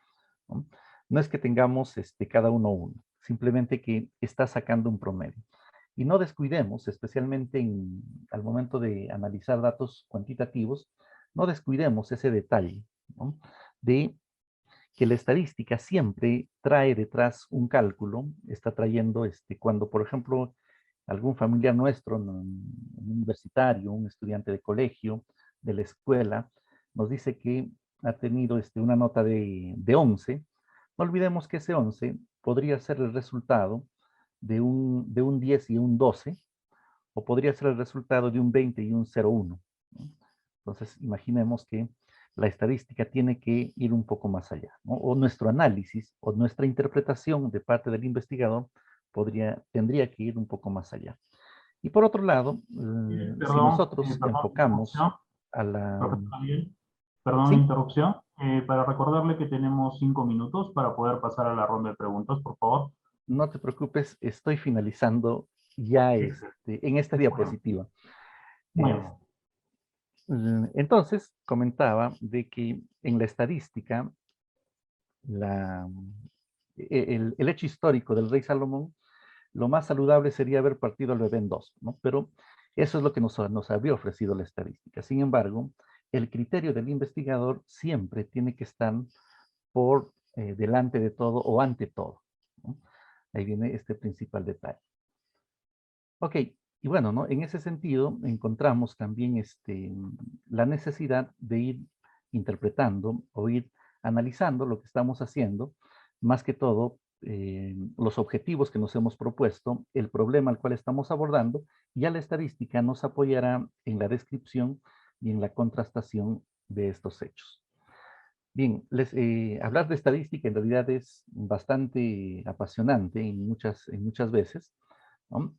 ¿no? No es que tengamos cada uno, simplemente que está sacando un promedio. Y no descuidemos, especialmente al momento de analizar datos cuantitativos, no descuidemos ese detalle, ¿no?, de que la estadística siempre trae detrás un cálculo, está trayendo, cuando, por ejemplo, algún familiar nuestro, un universitario, un estudiante de colegio, de la escuela, nos dice que ha tenido una nota de 11, no olvidemos que ese 11 podría ser el resultado de un 10 y un 12, o podría ser el resultado de un 20 y un 0,1, ¿no? Entonces, imaginemos que la estadística tiene que ir un poco más allá, ¿no? O nuestro análisis o nuestra interpretación de parte del investigador tendría que ir un poco más allá. Y por otro lado, si nosotros Perdón, enfocamos interrupción. a la... Profesor Daniel, perdón la Sí, interrupción. Para recordarle que tenemos 5 minutos para poder pasar a la ronda de preguntas, por favor. no te preocupes, estoy finalizando ya Excelente. en esta Bueno, diapositiva. Es- bueno. Entonces, comentaba de que en la estadística, la, el hecho histórico del rey Salomón, lo más saludable sería haber partido al bebé en dos, ¿no? Pero eso es lo que nos había ofrecido la estadística. Sin embargo, el criterio del investigador siempre tiene que estar por delante de todo o ante todo, ¿no? Ahí viene este principal detalle. Ok, y bueno, ¿no?, en ese sentido encontramos también la necesidad de ir interpretando o ir analizando lo que estamos haciendo, más que todo los objetivos que nos hemos propuesto, el problema al cual estamos abordando, y ya la estadística nos apoyará en la descripción y en la contrastación de estos hechos. Bien, hablar de estadística en realidad es bastante apasionante en muchas veces, ¿no?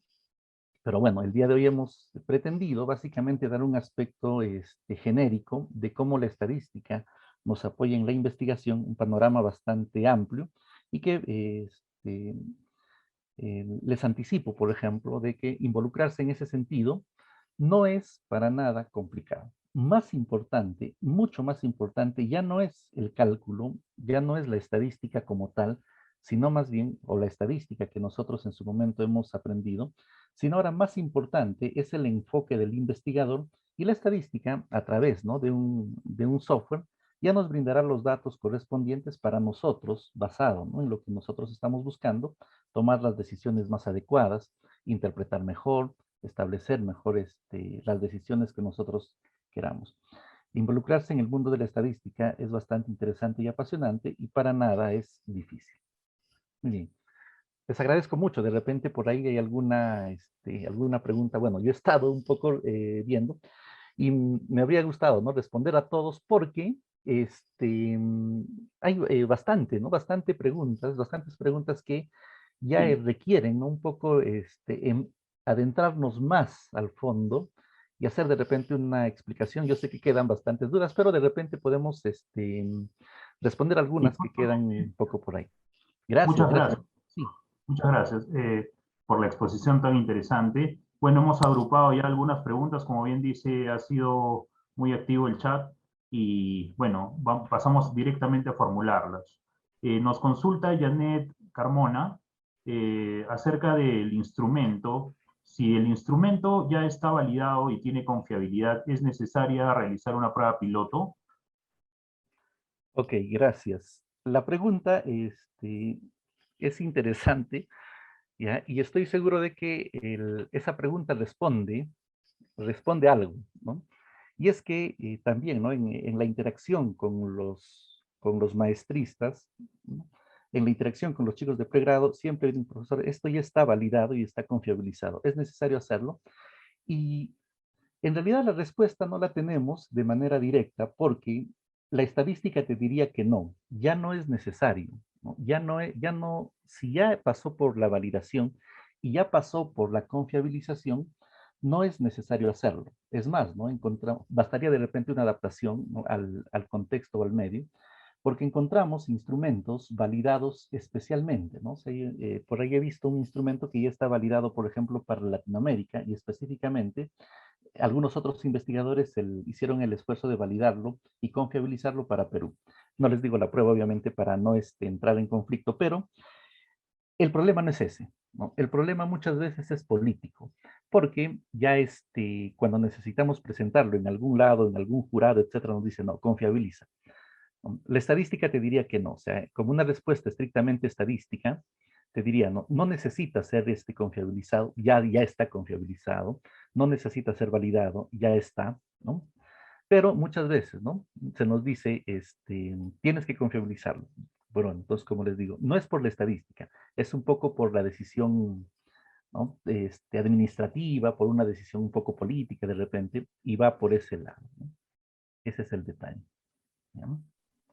Pero bueno, el día de hoy hemos pretendido básicamente dar un aspecto genérico de cómo la estadística nos apoya en la investigación, un panorama bastante amplio, y que les anticipo, por ejemplo, de que involucrarse en ese sentido no es para nada complicado. Más importante, mucho más importante, ya no es el cálculo, ya no es la estadística como tal, sino más bien, o la estadística que nosotros en su momento hemos aprendido, sino ahora más importante es el enfoque del investigador, y la estadística a través, ¿no?, de un software ya nos brindará los datos correspondientes para nosotros, basado, ¿no?, en lo que nosotros estamos buscando, tomar las decisiones más adecuadas, interpretar mejor, establecer mejor las decisiones que nosotros queramos. Involucrarse en el mundo de la estadística es bastante interesante y apasionante, y para nada es difícil. Muy bien. Les agradezco mucho. De repente por ahí hay alguna pregunta. Bueno, yo he estado un poco viendo, y me habría gustado, ¿no?, responder a todos, porque hay ¿no?, bastantes preguntas que ya Sí, requieren, ¿no?, un poco adentrarnos más al fondo y hacer de repente una explicación. Yo sé que quedan bastantes dudas, pero de repente podemos responder sí, algunas que quedan justamente. un poco por ahí. Gracias, Muchas gracias. gracias. Sí, Muchas gracias por la exposición tan interesante. Bueno, hemos agrupado ya algunas preguntas. Como bien dice, ha sido muy activo el chat y bueno, pasamos directamente a formularlas. Nos consulta Janet Carmona. acerca del instrumento. Si el instrumento ya está validado y tiene confiabilidad, ¿es necesaria realizar una prueba piloto? Ok, gracias. La pregunta es interesante, ¿ya? Y estoy seguro de que esa pregunta responde algo, ¿no? Y es que también, ¿no? En la interacción con los maestristas, ¿no? En la interacción con los chicos de pregrado, siempre hay un profesor, esto ya está validado y está confiabilizado. ¿Es necesario hacerlo? Y en realidad la respuesta no la tenemos de manera directa porque la estadística te diría que no, ya no es necesario, ¿no? Ya no, si ya pasó por la validación y ya pasó por la confiabilización, no es necesario hacerlo. Es más, ¿no? Bastaría de repente una adaptación, ¿no? al contexto o al medio, porque encontramos instrumentos validados especialmente, ¿no? O sea, por ahí he visto un instrumento que ya está validado, por ejemplo, para Latinoamérica y específicamente algunos otros investigadores hicieron el esfuerzo de validarlo y confiabilizarlo para Perú. No les digo la prueba, obviamente, para no entrar en conflicto, pero el problema no es ese, ¿no? El problema muchas veces es político, porque ya cuando necesitamos presentarlo en algún lado, en algún jurado, etcétera, nos dice, no, confiabiliza, ¿no? La estadística te diría que no, o sea, como una respuesta estrictamente estadística, te diría, no, no necesita ser confiabilizado, ya está confiabilizado, no necesita ser validado, ya está, ¿no? Pero muchas veces, ¿no? Se nos dice, tienes que confiabilizarlo. Bueno, entonces, como les digo, no es por la estadística, es un poco por la decisión, ¿no? Administrativa, por una decisión un poco política de repente, y va por ese lado, ¿no? Ese es el detalle, ¿no?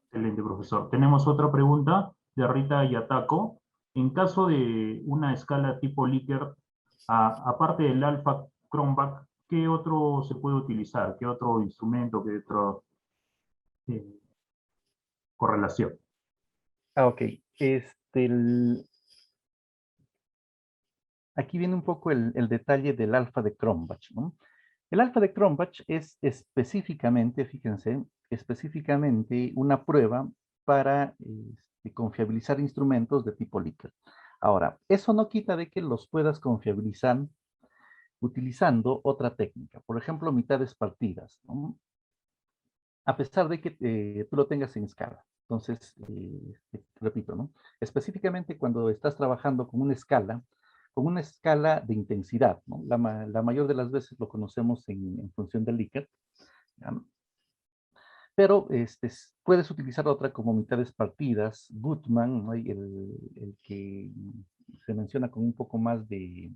Excelente, profesor. Tenemos otra pregunta de Rita Yataco. En caso de una escala tipo Likert, aparte del alfa Cronbach, ¿qué otro se puede utilizar? ¿Qué otro instrumento? ¿Qué otra eh, correlación? Ok. Aquí viene un poco el detalle del alfa de Cronbach, ¿no? El alfa de Cronbach es específicamente, fíjense, específicamente una prueba para confiabilizar instrumentos de tipo Likert. Ahora, eso no quita de que los puedas confiabilizar utilizando otra técnica, por ejemplo, mitades partidas, ¿no? A pesar de que tú lo tengas en escala. Entonces, repito, ¿no? Específicamente cuando estás trabajando con una escala de intensidad, ¿no? La mayor de las veces lo conocemos en función del Likert, ¿ya? Pero puedes utilizar otra como mitades partidas, Gutmann, ¿no? El que se menciona con un poco más de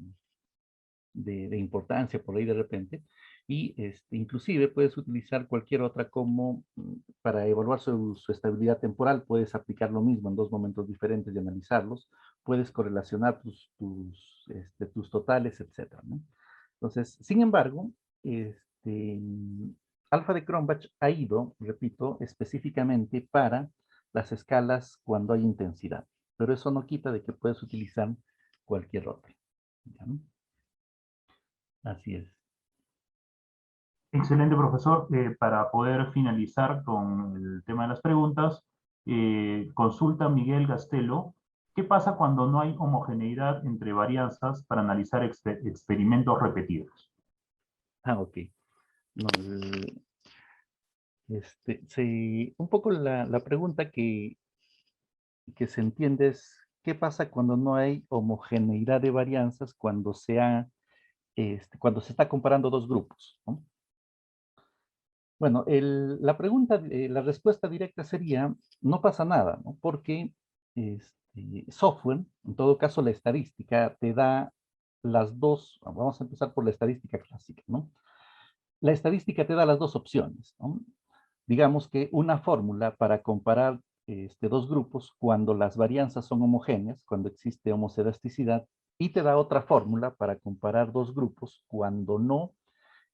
importancia por ahí de repente, y inclusive puedes utilizar cualquier otra como para evaluar su estabilidad temporal, puedes aplicar lo mismo en dos momentos diferentes y analizarlos, puedes correlacionar tus totales, etcétera, ¿no? Entonces, sin embargo, Alfa de Cronbach ha ido, repito, específicamente para las escalas cuando hay intensidad, pero eso no quita de que puedes utilizar cualquier otra, ¿ya? Así es. Excelente, profesor. Para poder finalizar con el tema de las preguntas, consulta Miguel Gastelo. ¿Qué pasa cuando no hay homogeneidad entre varianzas para analizar experimentos repetidos? Ah, ok. No, un poco la pregunta que se entiende es, ¿qué pasa cuando no hay homogeneidad de varianzas cuando se está comparando dos grupos, ¿no? Bueno, la respuesta directa sería, no pasa nada, ¿no? Porque software, en todo caso la estadística, te da las dos, vamos a empezar por la estadística clásica, ¿no? La estadística te da las dos opciones, ¿no? Digamos que una fórmula para comparar dos grupos cuando las varianzas son homogéneas, cuando existe homoscedasticidad, y te da otra fórmula para comparar dos grupos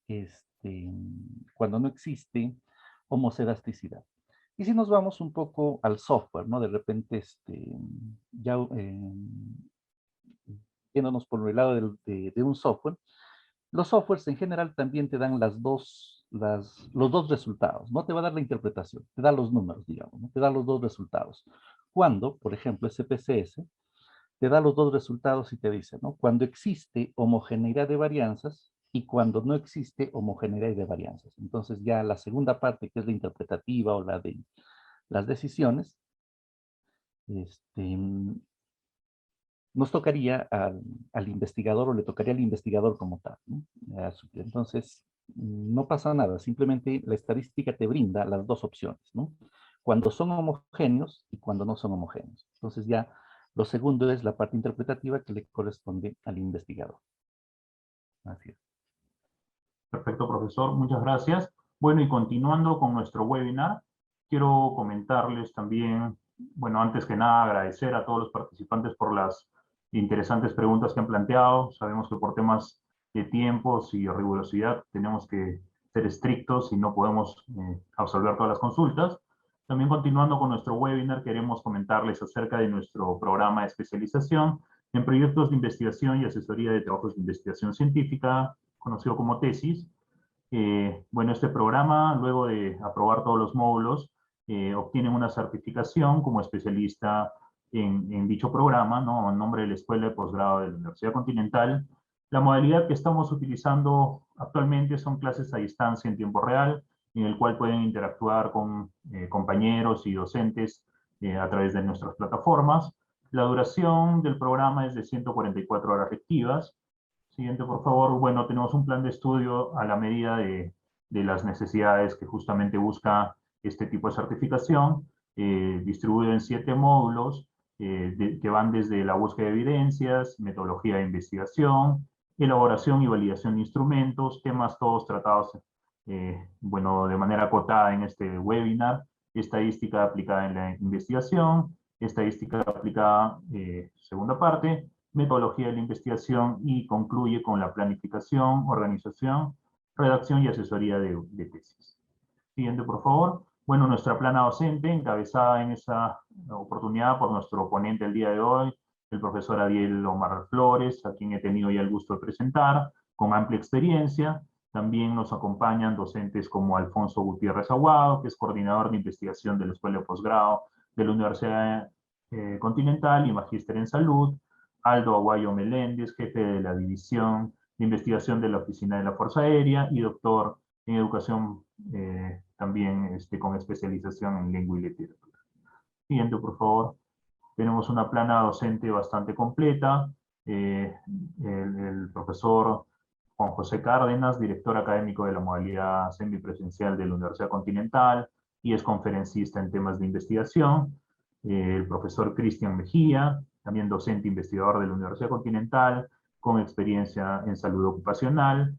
este, cuando no existe homoscedasticidad. Y si nos vamos un poco al software, ¿no? De repente, ya yéndonos por el lado de un software, los softwares en general también te dan los dos resultados. No te va a dar la interpretación, te da los números, digamos, ¿no? Te da los dos resultados. Cuando, por ejemplo, SPSS te da los dos resultados y te dice, ¿no? Cuando existe homogeneidad de varianzas y cuando no existe homogeneidad de varianzas. Entonces ya la segunda parte, que es la interpretativa o la de las decisiones, nos tocaría al investigador o le tocaría al investigador como tal, ¿no? Entonces, no pasa nada, simplemente la estadística te brinda las dos opciones, ¿no? Cuando son homogéneos y cuando no son homogéneos. Entonces ya lo segundo es la parte interpretativa que le corresponde al investigador. Así es. Perfecto, profesor. Muchas gracias. Bueno, y continuando con nuestro webinar, quiero comentarles también, bueno, antes que nada, agradecer a todos los participantes por las interesantes preguntas que han planteado. Sabemos que por temas de tiempos y rigurosidad tenemos que ser estrictos y no podemos absolver todas las consultas. También continuando con nuestro webinar, queremos comentarles acerca de nuestro programa de especialización en proyectos de investigación y asesoría de trabajos de investigación científica, conocido como tesis. Bueno, este programa, luego de aprobar todos los módulos, obtienen una certificación como especialista en dicho programa, ¿no? En nombre de la Escuela de Posgrado de la Universidad Continental. La modalidad que estamos utilizando actualmente son clases a distancia en tiempo real, en el cual pueden interactuar con compañeros y docentes a través de nuestras plataformas. La duración del programa es de 144 horas lectivas. Siguiente, por favor. Bueno, tenemos un plan de estudio a la medida de las necesidades que justamente busca este tipo de certificación, distribuido en 7 módulos que van desde la búsqueda de evidencias, metodología de investigación, elaboración y validación de instrumentos, temas todos tratados, bueno, de manera acotada en este webinar, estadística aplicada en la investigación, estadística aplicada, segunda parte, metodología de la investigación y concluye con la planificación, organización, redacción y asesoría de tesis. Siguiente, por favor. Bueno, nuestra plana docente, encabezada en esa oportunidad por nuestro ponente el día de hoy, el profesor Adiel Omar Flores, a quien he tenido ya el gusto de presentar, con amplia experiencia. También nos acompañan docentes como Alfonso Gutiérrez Aguado, que es coordinador de investigación de la Escuela de Posgrado de la Universidad Continental y magíster en salud, Aldo Aguayo Meléndez, jefe de la División de Investigación de la Oficina de la Fuerza Aérea y doctor en Educación, también con especialización en Lengua y Literatura. Siguiente, por favor. Tenemos una plana docente bastante completa. El profesor Juan José Cárdenas, director académico de la modalidad semipresencial de la Universidad Continental y es conferencista en temas de investigación. El profesor Cristian Mejía, también docente investigador de la Universidad Continental, con experiencia en salud ocupacional,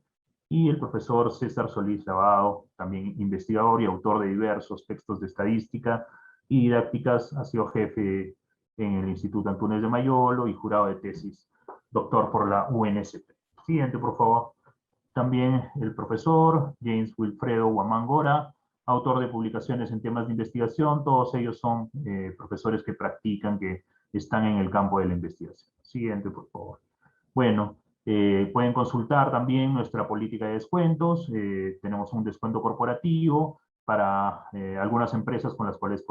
y el profesor César Solís Lavado, también investigador y autor de diversos textos de estadística y didácticas, ha sido jefe en el Instituto Antunes de Mayolo y jurado de tesis, doctor por la UNSP. Siguiente, por favor. También el profesor James Wilfredo Huamangora, autor de publicaciones en temas de investigación. Todos ellos son profesores que practican, que están en el campo de la investigación. Siguiente, por favor. Bueno, pueden consultar también nuestra política de descuentos. Tenemos un descuento corporativo para algunas empresas con las cuales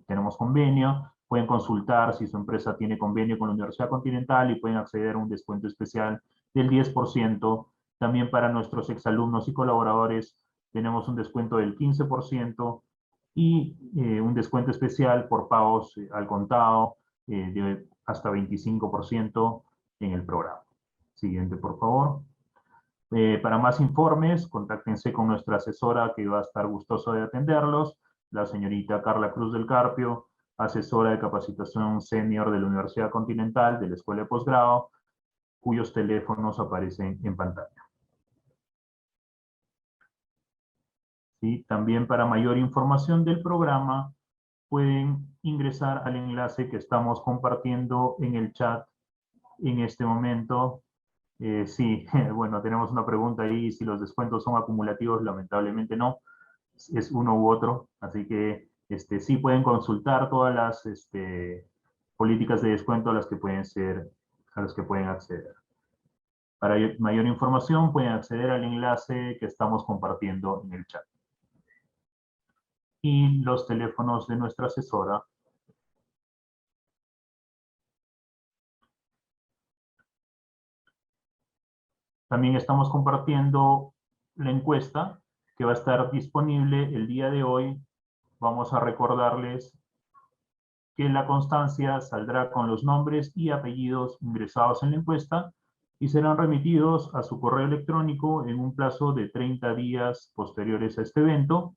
tenemos convenio. Pueden consultar si su empresa tiene convenio con la Universidad Continental y pueden acceder a un descuento especial del 10%. También para nuestros exalumnos y colaboradores tenemos un descuento del 15% y un descuento especial por pagos al contado de hasta 25% en el programa. Siguiente, por favor. Para más informes, contáctense con nuestra asesora que va a estar gustoso de atenderlos, la señorita Carla Cruz del Carpio, asesora de capacitación senior de la Universidad Continental de la Escuela de Posgrado, cuyos teléfonos aparecen en pantalla. ¿Sí? También para mayor información del programa, pueden ingresar al enlace que estamos compartiendo en el chat en este momento. Sí, bueno, tenemos una pregunta ahí, si los descuentos son acumulativos, lamentablemente no, es uno u otro, así que sí pueden consultar todas las políticas de descuento a las que pueden acceder. Para mayor información pueden acceder al enlace que estamos compartiendo en el chat. Y los teléfonos de nuestra asesora También estamos compartiendo la encuesta que va a estar disponible el día de hoy. Vamos a recordarles que la constancia saldrá con los nombres y apellidos ingresados en la encuesta y serán remitidos a su correo electrónico en un plazo de 30 días posteriores a este evento.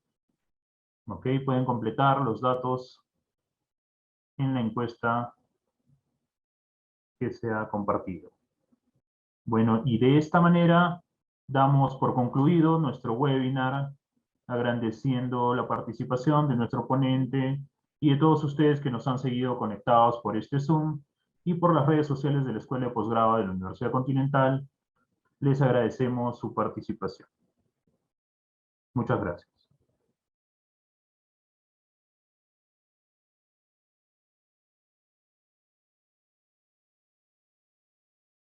¿Ok? Pueden completar los datos en la encuesta que se ha compartido. Bueno, y de esta manera damos por concluido nuestro webinar, agradeciendo la participación de nuestro ponente y de todos ustedes que nos han seguido conectados por este Zoom y por las redes sociales de la Escuela de Posgrado de la Universidad Continental. Les agradecemos su participación. Muchas gracias.